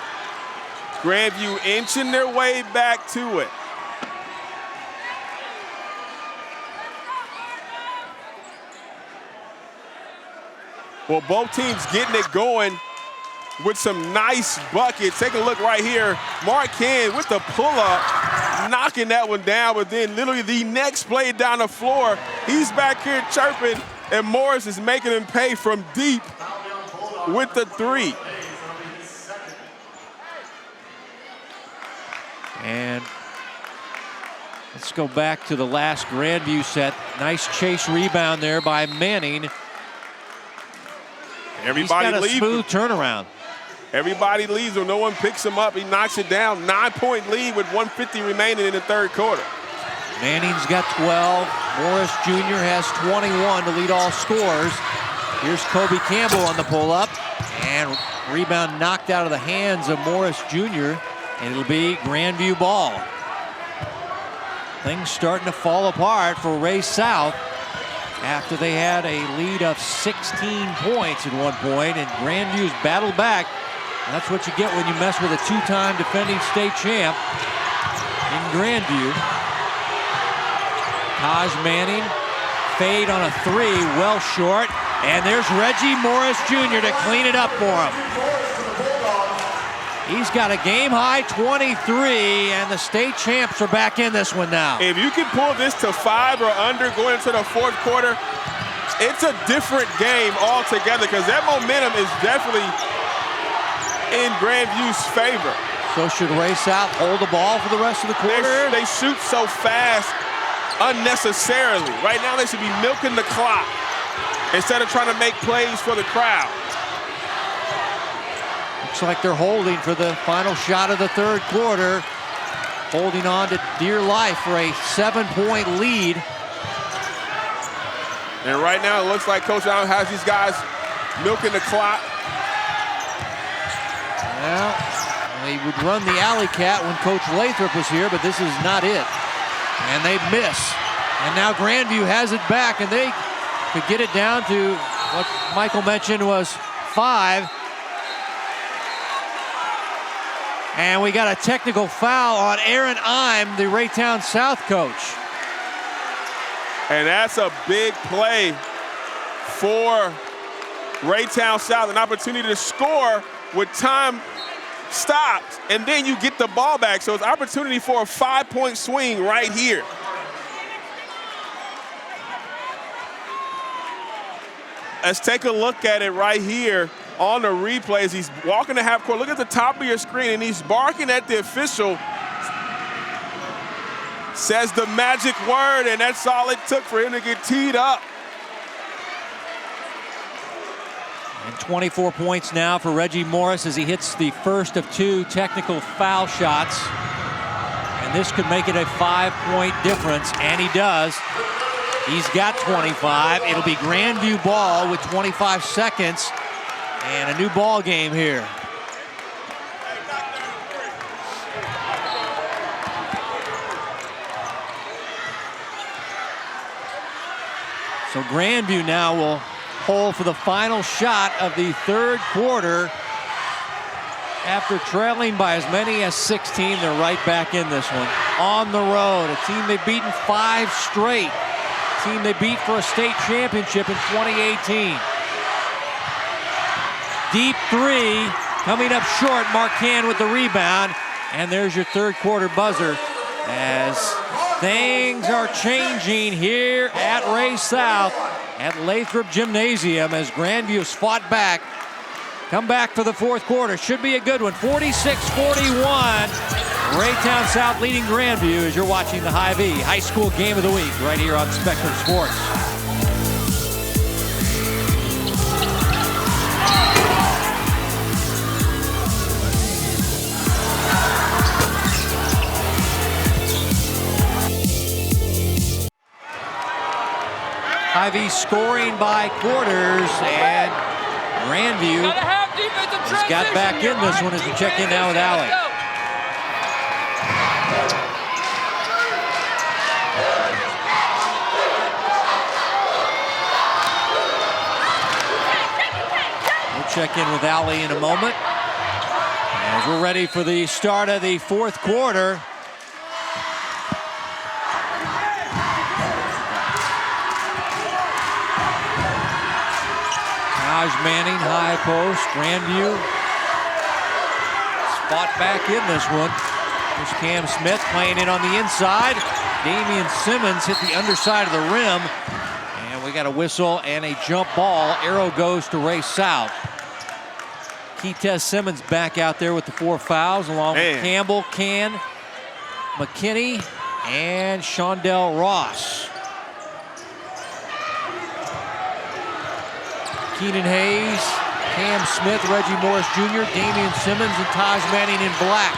Grandview inching their way back to it. Well, both teams getting it going with some nice buckets. Take a look right here. Marquand with the pull-up, knocking that one down, but then literally the next play down the floor, he's back here chirping, and Morris is making him pay from deep with the 3. And let's go back to the last Grandview set. Nice chase rebound there by Manning. Everybody He's got a leaves. smooth turnaround. Everybody leaves him. No one picks him up. He knocks it down. 9-point lead with 1:50 remaining in the third quarter. Manning's got 12. Morris Jr. has 21 to lead all scorers. Here's Kobe Campbell on the pull-up. And rebound knocked out of the hands of Morris Jr. And it'll be Grandview ball. Things starting to fall apart for Ray South after they had a lead of 16 points at one point, and Grandview's battled back. And that's what you get when you mess with a 2-time defending state champ in Grandview. Taj Manning, fade on a 3, well short. And there's Reggie Morris Jr. to clean it up for him. He's got a game-high 23, and the state champs are back in this one now. If you can pull this to 5 or under going into the fourth quarter, it's a different game altogether, because that momentum is definitely in Grandview's favor. So should Ray South hold the ball for the rest of the quarter? They shoot so fast unnecessarily. Right now, they should be milking the clock instead of trying to make plays for the crowd. Looks like they're holding for the final shot of the third quarter. Holding on to dear life for a 7-point lead. And right now, it looks like Coach Allen has these guys milking the clock. Well, they would run the alley cat when Coach Lathrop was here, but this is not it. And they miss. And now Grandview has it back, and they could get it down to what Michael mentioned was 5. And we got a technical foul on Aaron Ime, the Raytown South coach. And that's a big play for Raytown South, an opportunity to score with time stopped, and then you get the ball back. So it's an opportunity for a 5-point swing right here. Let's take a look at it right here on the replays. He's walking the half court. Look at the top of your screen, and he's barking at the official. Says the magic word, and that's all it took for him to get teed up. And 24 points now for Reggie Morris as he hits the first of 2 technical foul shots. And this could make it a 5-point difference, and he does. He's got 25. It'll be Grandview ball with 25 seconds and a new ball game here. So Grandview now will hold for the final shot of the third quarter. After trailing by as many as 16, they're right back in this one. On the road, a team they've beaten 5 straight. A team they beat for a state championship in 2018. Deep 3, coming up short. Marquand with the rebound. And there's your third quarter buzzer as things are changing here at Ray South at Lathrop Gymnasium as Grandview's fought back. Come back for the fourth quarter. Should be a good one. 46-41. Raytown South leading Grandview as you're watching the Hy-Vee High School Game of the Week right here on Spectrum Sports. Hy-Vee scoring by quarters, and Grandview has got back in this one as we check in now with Allie. We'll check in with Allie in a moment as we're ready for the start of the fourth quarter. Manning, high post, Grandview spot back in this one. There's Cam Smith playing in on the inside. Damian Simmons hit the underside of the rim. And we got a whistle and a jump ball. Arrow goes to Ray South. Keitez Simmons back out there with the 4 fouls, along with Campbell, Can, McKinney, and Shondell Ross. Keenan Hayes, Cam Smith, Reggie Morris Jr., Damian Simmons, and Taj Manning in black.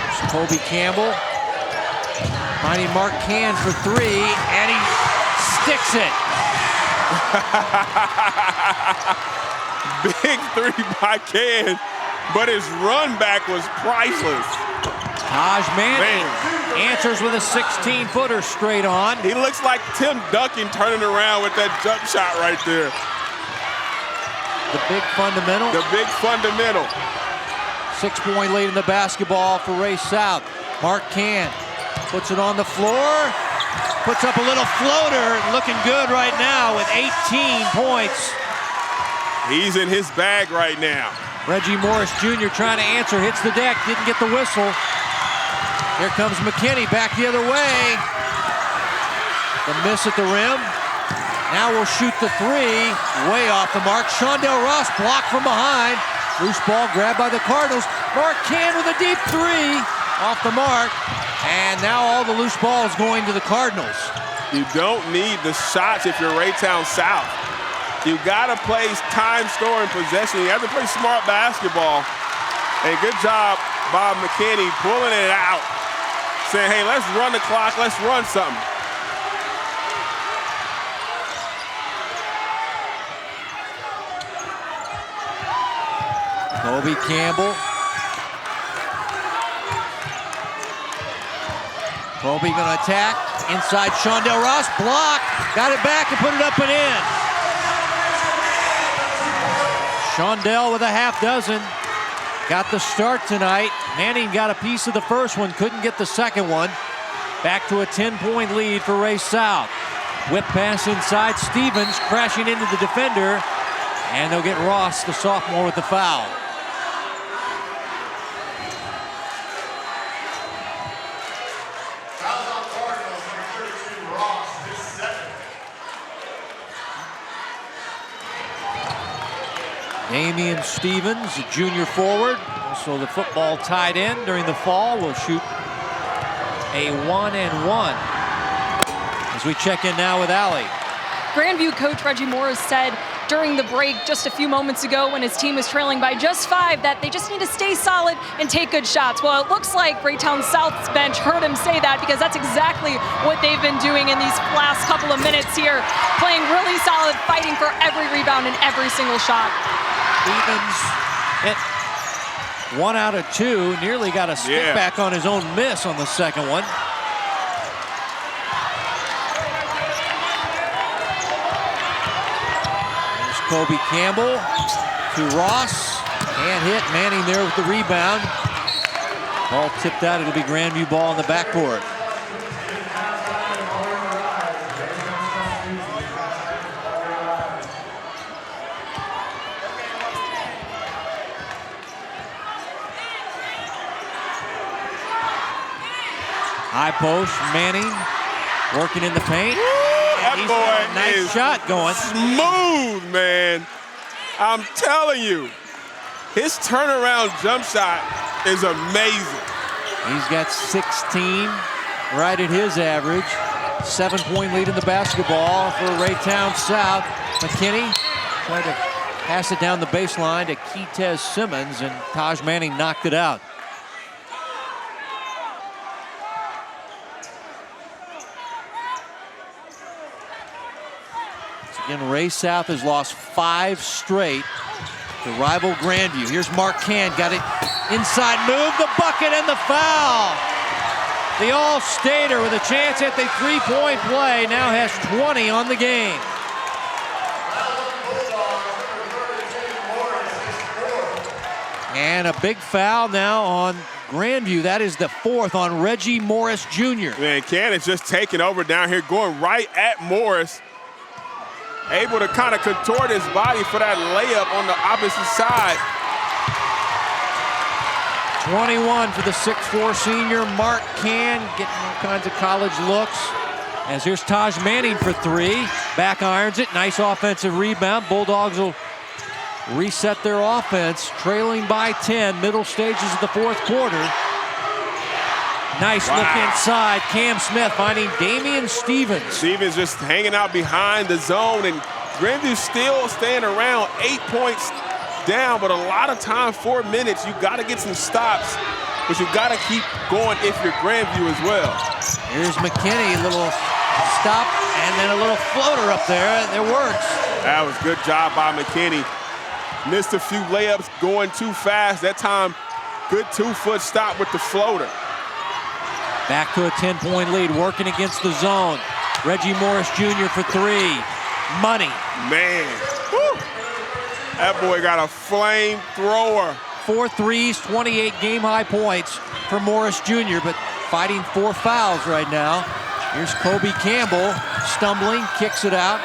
There's Kobe Campbell. Finding Mark Can for 3, and he sticks it. Big 3 by Can, but his run back was priceless. Taj Manning answers with a 16-footer straight on. He looks like Tim Duncan turning around with that jump shot right there. The big fundamental. The big fundamental. 6-point lead in the basketball for Ray South. Mark Can puts it on the floor. Puts up a little floater. Looking good right now with 18 points. He's in his bag right now. Reggie Morris Jr. trying to answer. Hits the deck. Didn't get the whistle. Here comes McKinney back the other way. The miss at the rim. Now we'll shoot the 3. Way off the mark. Shondell Ross blocked from behind. Loose ball grabbed by the Cardinals. Mark Can with a deep three off the mark. And now all the loose balls going to the Cardinals. You don't need the shots if you're Raytown South. You gotta play time, scoring, possession. You have to play smart basketball. And good job by McKinney pulling it out. Saying, hey, let's run the clock, let's run something. Kobe Campbell. Kobe gonna attack. Inside Shondell Ross, block. Got it back and put it up and in. Shondell with a half dozen. Got the start tonight. Manning got a piece of the first one, couldn't get the second one. Back to a 10-point lead for Ray South. Whip pass inside, Stevens crashing into the defender. And they'll get Ross, the sophomore, with the foul. Damian Stevens, a junior forward, also the football tight end during the fall, will shoot a 1-and-1 as we check in now with Allie. Grandview coach Reggie Morris said during the break just a few moments ago when his team was trailing by just 5 that they just need to stay solid and take good shots. Well, it looks like Raytown South's bench heard him say that, because that's exactly what they've been doing in these last couple of minutes here, playing really solid, fighting for every rebound and every single shot. Stevens hit 1 out of 2, nearly got a stick back on his own miss on the second one. There's Kobe Campbell to Ross. Can't hit. Manning there with the rebound. Ball tipped out. It'll be Grandview ball in the backcourt. High post, Manning working in the paint. That boy nice is shot going. Smooth, man. I'm telling you, his turnaround jump shot is amazing. He's got 16, right at his average. 7-point lead in the basketball for Raytown South. McKinney tried to pass it down the baseline to Keitez Simmons, and Taj Manning knocked it out. Again, Ray South has lost 5 straight to rival Grandview. Here's Mark Can, got it inside, move, the bucket, and the foul. The All-Stater with a chance at the 3-point play now has 20 on the game. And a big foul now on Grandview. That is the 4th on Reggie Morris Jr. Man, Can is just taking over down here, going right at Morris. Able to kind of contort his body for that layup on the opposite side. 21 for the 6'4" senior. Mark Can getting all kinds of college looks. As here's Taj Manning for 3. Back irons it. Nice offensive rebound. Bulldogs will reset their offense. Trailing by 10. Middle stages of the 4th quarter. Nice look inside. Cam Smith finding Damian Stevens. Stevens just hanging out behind the zone, and Grandview still staying around. 8 points down, but a lot of time, 4 minutes. You got to get some stops, but you got to keep going if you're Grandview as well. Here's McKinney, a little stop and then a little floater up there. It works. That was good job by McKinney. Missed a few layups going too fast. That time, good 2-foot stop with the floater. Back to a 10-point lead, working against the zone. Reggie Morris Jr. for 3. Money. Man, woo. That boy got a flamethrower. 4 threes, 28 game-high points for Morris Jr., but fighting 4 fouls right now. Here's Kobe Campbell, stumbling, kicks it out.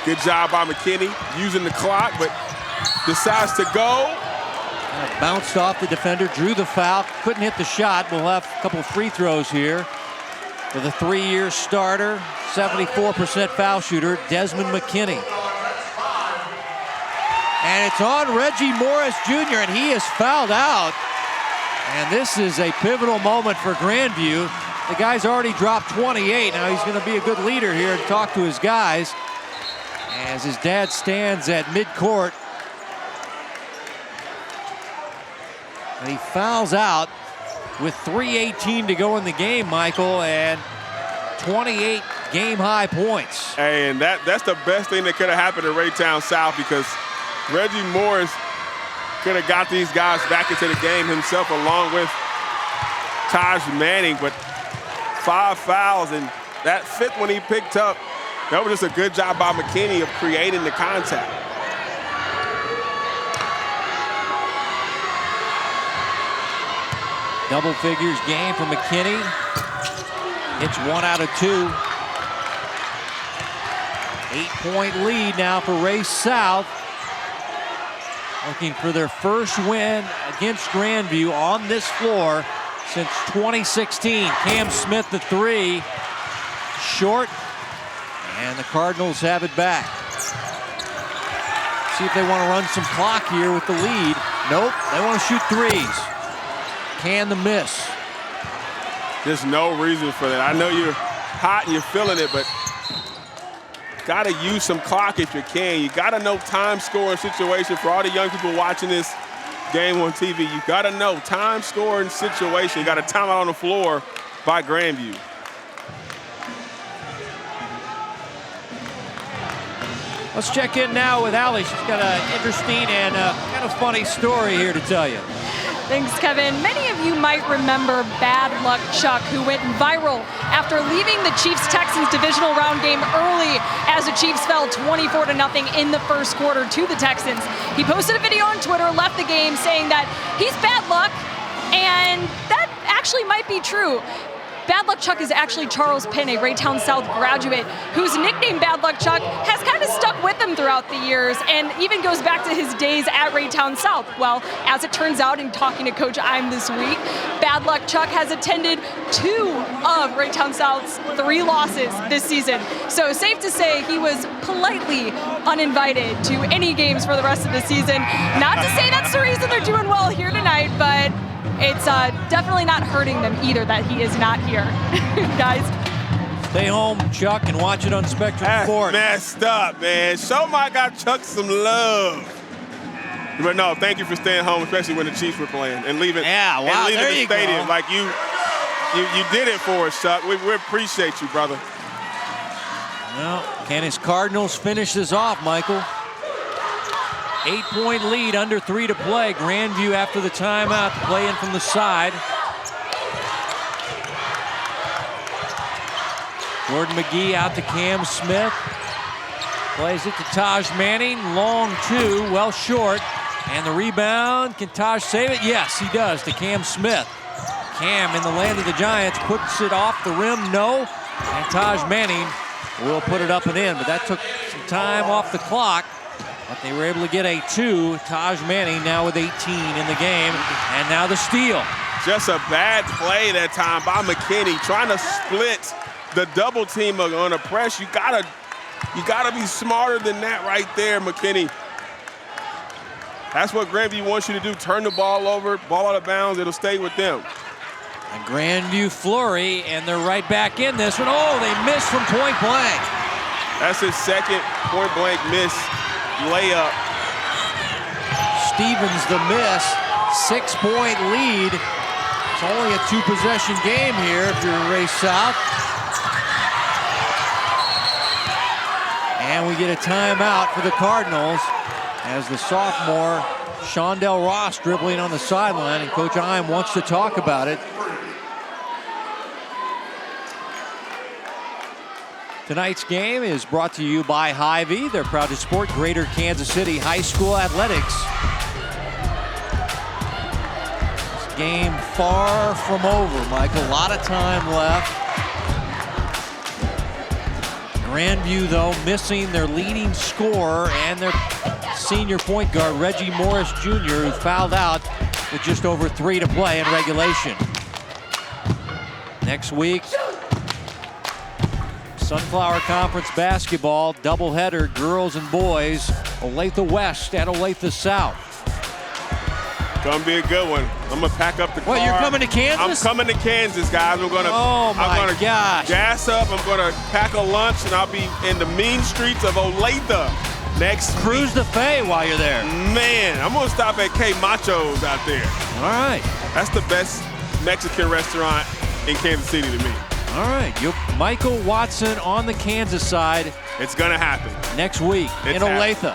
Good job by McKinney, using the clock, but decides to go. Bounced off the defender, drew the foul, couldn't hit the shot. We'll have a couple of free throws here for the 3-year starter, 74% foul shooter, Desmond McKinney. And it's on Reggie Morris Jr., and he is fouled out. And this is a pivotal moment for Grandview. The guy's already dropped 28. Now he's going to be a good leader here and talk to his guys as his dad stands at midcourt. And he fouls out with 3:18 to go in the game, Michael, and 28 game-high points. Hey, and that's the best thing that could have happened to Raytown South, because Reggie Morris could have got these guys back into the game himself along with Taj Manning, but 5 fouls, and that 5th one he picked up, that was just a good job by McKinney of creating the contact. Double figures game for McKinney. Hits 1 out of 2. 8-point lead now for Ray South. Looking for their first win against Grandview on this floor since 2016. Cam Smith, the 3. Short. And the Cardinals have it back. See if they want to run some clock here with the lead. Nope, they want to shoot 3s. Can the miss. There's no reason for that. I know you're hot and you're feeling it, but gotta use some clock if you can. You gotta know time scoring situation. For all the young people watching this game on TV, you gotta know time scoring situation. You got a timeout on the floor by Grandview. Let's check in now with Allie. She's got an interesting and kind of funny story here to tell you. Thanks, Kevin. Many of you might remember Bad Luck Chuck, who went viral after leaving the Chiefs-Texans divisional round game early as the Chiefs fell 24-0 in the first quarter to the Texans. He posted a video on Twitter, left the game, saying that he's bad luck, and that actually might be true. Bad Luck Chuck is actually Charles Penn, a Raytown South graduate, whose nickname Bad Luck Chuck has kind of stuck with him throughout the years and even goes back to his days at Raytown South. Well, as it turns out, in talking to Coach Im this week, Bad Luck Chuck has attended 2 of Raytown South's 3 losses this season. So safe to say he was politely uninvited to any games for the rest of the season. Not to say that's the reason they're doing well here tonight, but it's definitely not hurting them either that he is not here. Guys. Stay home, Chuck, and watch it on Spectrum That's Sports. messed up, man. Show my guy Chuck some love. But no, thank you for staying home, especially when the Chiefs were playing and leaving, the stadium. Go. Like you did it for us, Chuck. We appreciate you, brother. Well, can his Cardinals finish this off, Michael? 8-point lead, under 3 to play. Grandview after the timeout to play in from the side. Jordan McGee out to Cam Smith. Plays it to Taj Manning. Long 2, well short. And the rebound, can Taj save it? Yes, he does, to Cam Smith. Cam in the land of the Giants puts it off the rim, no. And Taj Manning will put it up and in, but that took some time off the clock. But they were able to get a 2. Taj Manning now with 18 in the game, and now the steal. Just a bad play that time by McKinney, trying to split the double team on a press. You gotta be smarter than that right there, McKinney. That's what Grandview wants you to do. Turn the ball over, ball out of bounds, it'll stay with them. A Grandview flurry, and they're right back in this one. Oh, they missed from point blank. That's his second point blank miss. Layup. Stevens the miss. 6-point lead. It's only a 2-possession game here if you're Ray South. And we get a timeout for the Cardinals as the sophomore Shondell Ross dribbling on the sideline, and Coach Im wants to talk about it. Tonight's game is brought to you by Hy-Vee. They're proud to support Greater Kansas City High School athletics. This game far from over, Michael. A lot of time left. Grandview, though, missing their leading scorer and their senior point guard, Reggie Morris Jr., who fouled out with just over 3 to play in regulation. Next week, Sunflower Conference basketball, doubleheader, girls and boys. Olathe West at Olathe South. Gonna be a good one. I'm gonna pack up the car. What, you're coming to Kansas? I'm coming to Kansas, guys. I'm gonna gosh. gas up. I'm gonna pack a lunch, and I'll be in the mean streets of Olathe next Cruise the Fay while you're there. Man, I'm gonna stop at K Macho's out there. All right. That's the best Mexican restaurant in Kansas City to me. All right. Michael Watson on the Kansas side. It's gonna happen Next week in Olathe.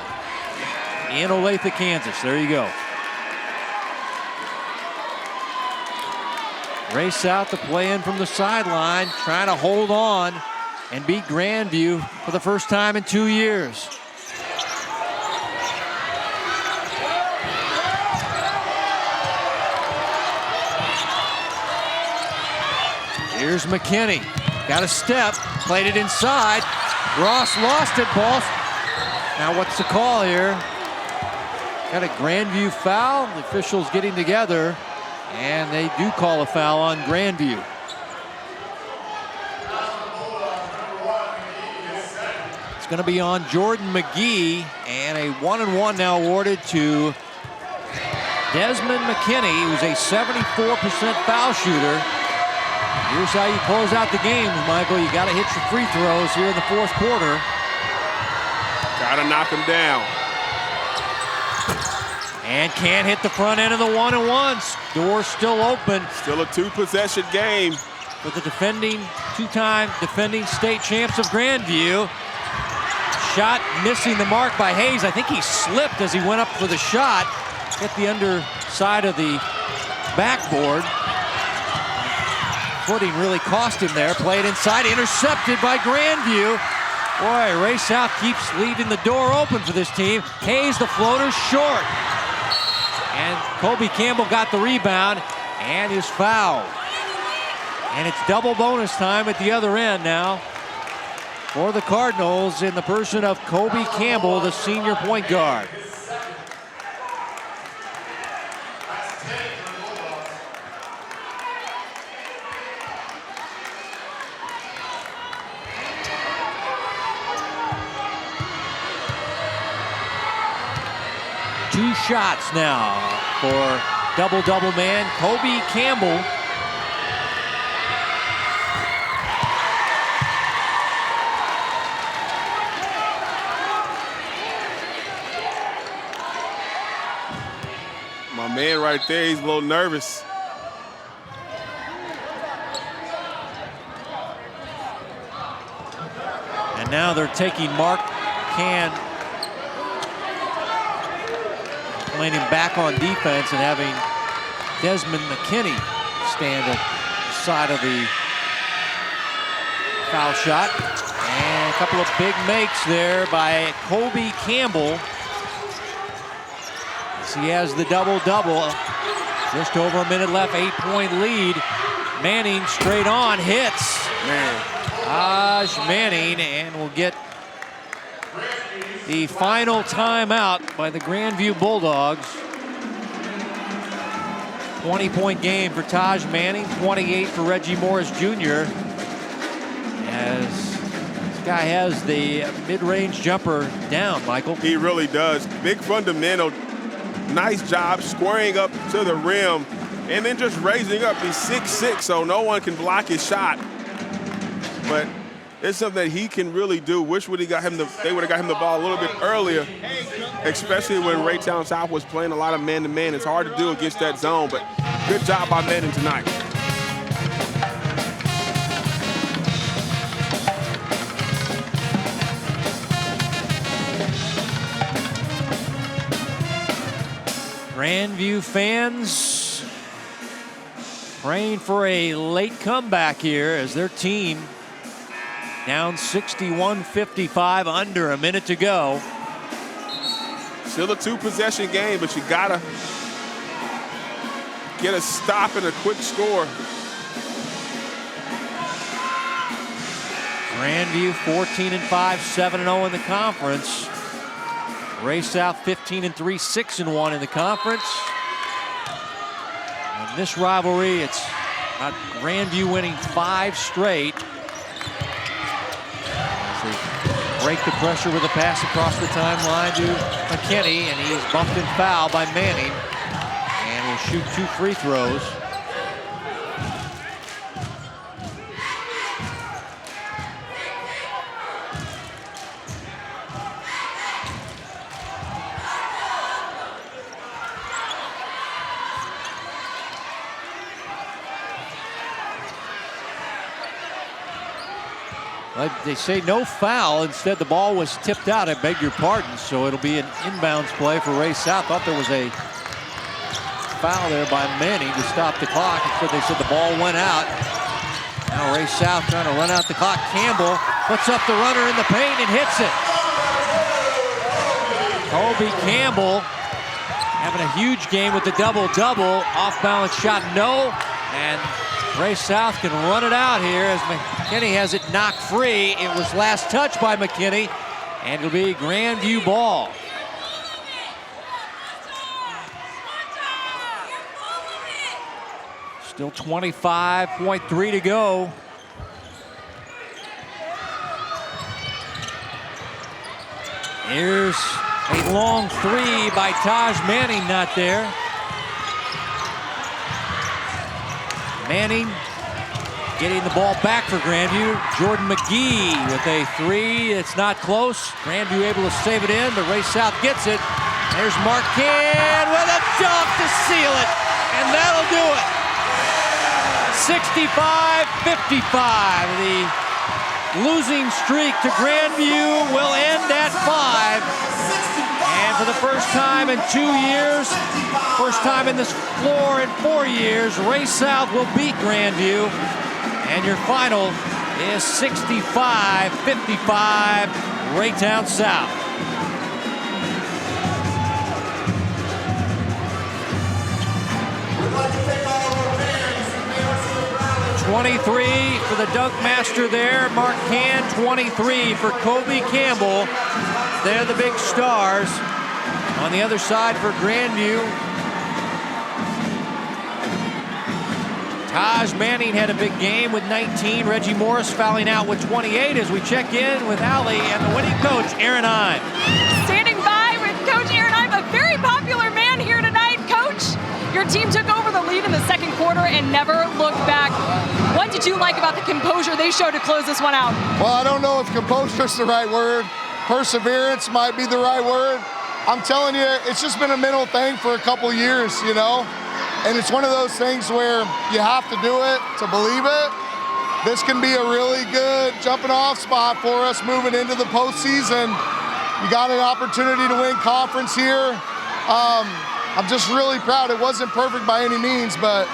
In Olathe, Kansas. There you go. Ray South to play in from the sideline, trying to hold on and beat Grandview for the first time in 2 years. Here's McKinney. Got a step, played it inside. Ross lost it, ball. Now what's the call here? Got a Grandview foul. The officials getting together, and they do call a foul on Grandview. It's going to be on Jordan McGee, and a 1-and-1 now awarded to Desmond McKinney, who's a 74% foul shooter. Here's how you close out the game, Michael. You got to hit your free throws here in the fourth quarter. Got to knock them down. And can't hit the front end of the 1-and-1s. Door still open. Still a two-possession game. For the two-time defending state champs of Grandview. Shot missing the mark by Hayes. I think he slipped as he went up for the shot. Hit the underside of the backboard. Footing really cost him there. Played inside, intercepted by Grandview. Boy, Ray South keeps leaving the door open for this team. Hayes, the floater, short. And Kobe Campbell got the rebound and is fouled. And it's double bonus time at the other end now for the Cardinals in the person of Kobe Campbell, the senior point guard. Two shots now for double-double man Kobe Campbell. My man right there, he's a little nervous. And now they're taking Mark Can, playing him back on defense and having Desmond McKinney stand at the side of the foul shot. And a couple of big makes there by Kobe Campbell. As he has the double-double. Just over a minute left, 8-point lead. Manning straight on, hits. Taj Manning, and will get the final timeout by the Grandview Bulldogs. 20-point game for Taj Manning, 28 for Reggie Morris Jr. As this guy has the mid-range jumper down, Michael. He really does. Big fundamental. Nice job squaring up to the rim and then just raising up. He's 6'6", so no one can block his shot. But it's something that he can really do. Wish they would have got him the ball a little bit earlier, especially when Raytown South was playing a lot of man-to-man. It's hard to do against that zone, but good job by Manning tonight. Grandview fans praying for a late comeback here as their team down 61-55, under a minute to go. Still a two-possession game, but you gotta get a stop and a quick score. Grandview 14-5, 7-0 in the conference. Ray South 15-3, 6-1 in the conference. In this rivalry, it's about Grandview winning 5 straight. break the pressure with a pass across the timeline to McKinney, and he's bumped and fouled by Manning. And will shoot 2 free throws. They say no foul. Instead, the ball was tipped out. I beg your pardon. So it'll be an inbounds play for Ray South. Thought there was a foul there by Manning to stop the clock. Instead, they said the ball went out. Now Ray South trying to run out the clock. Campbell puts up the runner in the paint and hits it. Kobe Campbell having a huge game with the double-double. Off-balance shot, no. And Ray South can run it out here as McKinney has it knocked free. It was last touched by McKinney, and it'll be Grandview ball. Still 25.3 to go. Here's a long three by Taj Manning, not there. Manning getting the ball back for Grandview. Jordan McGee with a three. It's not close. Grandview able to save it in, but Ray South gets it. There's Marquand with a dunk to seal it, and that'll do it. 65-55. The losing streak to Grandview will end at 5. And for the first time in 2 years, first time in this floor in 4 years, Ray South will beat Grandview. And your final is 65-55, Raytown South. We'd like to thank all of our fans who made us so proud. 23 for the dunk master there, Mark Can. 23 for Kobe Campbell. They're the big stars. On the other side for Grandview, Taj Manning had a big game with 19. Reggie Morris fouling out with 28 as we check in with Allie and the winning coach, Aaron Heim. Standing by with Coach Aaron Heim, a very popular man here tonight. Coach, your team took over the lead in the second quarter and never looked back. What did you like about the composure they showed to close this one out? Well, I don't know if composure is the right word. Perseverance might be the right word. I'm telling you, it's just been a mental thing for a couple years, you know? And it's one of those things where you have to do it to believe it. This can be a really good jumping off spot for us moving into the postseason. You got an opportunity to win conference here. I'm just really proud. It wasn't perfect by any means, but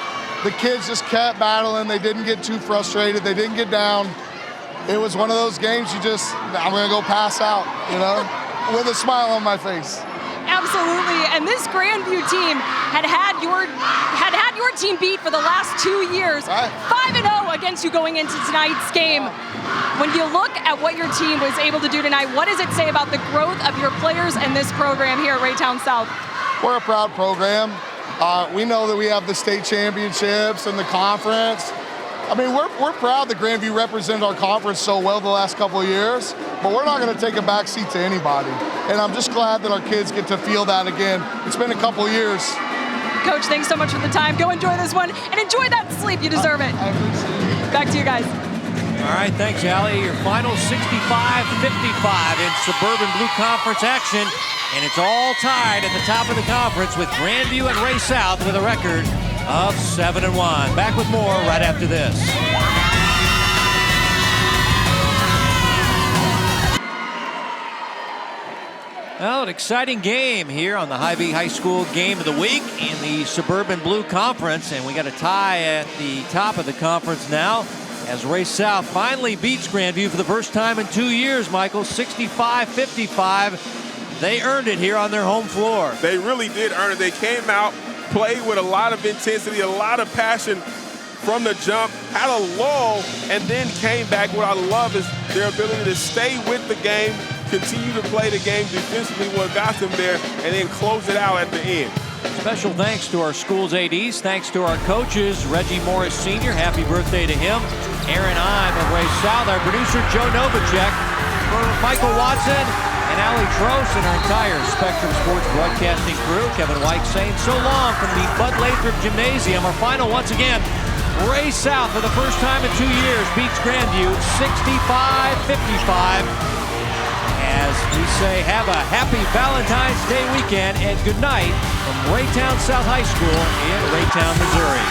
the kids just kept battling. They didn't get too frustrated. They didn't get down. It was one of those games I'm gonna go pass out, you know, with a smile on my face. Absolutely, and this Grandview team had your team beat for the last 2 years. Right. 5-0 against you going into tonight's game. When you look at what your team was able to do tonight, what does it say about the growth of your players and this program here at Raytown South? We're a proud program. We know that we have the state championships and the conference. I mean, we're proud that Grandview represented our conference so well the last couple of years, but we're not going to take a back seat to anybody. And I'm just glad that our kids get to feel that again. It's been a couple of years. Coach, thanks so much for the time. Go enjoy this one and enjoy that sleep. You deserve it. I appreciate it. Back to you guys. All right, thanks, Allie. Your final 65-55 in Suburban Blue Conference action. And it's all tied at the top of the conference with Grandview and Ray South with a record of 7-1. Back with more right after this. Well, an exciting game here on the Hy-Vee High School Game of the Week in the Suburban Blue Conference. And we got a tie at the top of the conference now as Ray South finally beats Grandview for the first time in 2 years, Michael, 65-55. They earned it here on their home floor. They really did earn it. They came out, played with a lot of intensity, a lot of passion from the jump, had a lull, and then came back. What I love is their ability to stay with the game, continue to play the game defensively, what got them there, and then close it out at the end. Special thanks to our school's ADs. Thanks to our coaches, Reggie Morris Sr., happy birthday to him. Aaron Heim of Ray South, our producer Joe Novacek. For Michael Watson and Allie Trost and our entire Spectrum Sports broadcasting crew, Kevin White saying so long from the Bud Lathrop Gymnasium. Our final once again, Ray South for the first time in 2 years beats Grandview 65-55. As we say, have a happy Valentine's Day weekend and good night from Raytown South High School in Raytown, Missouri.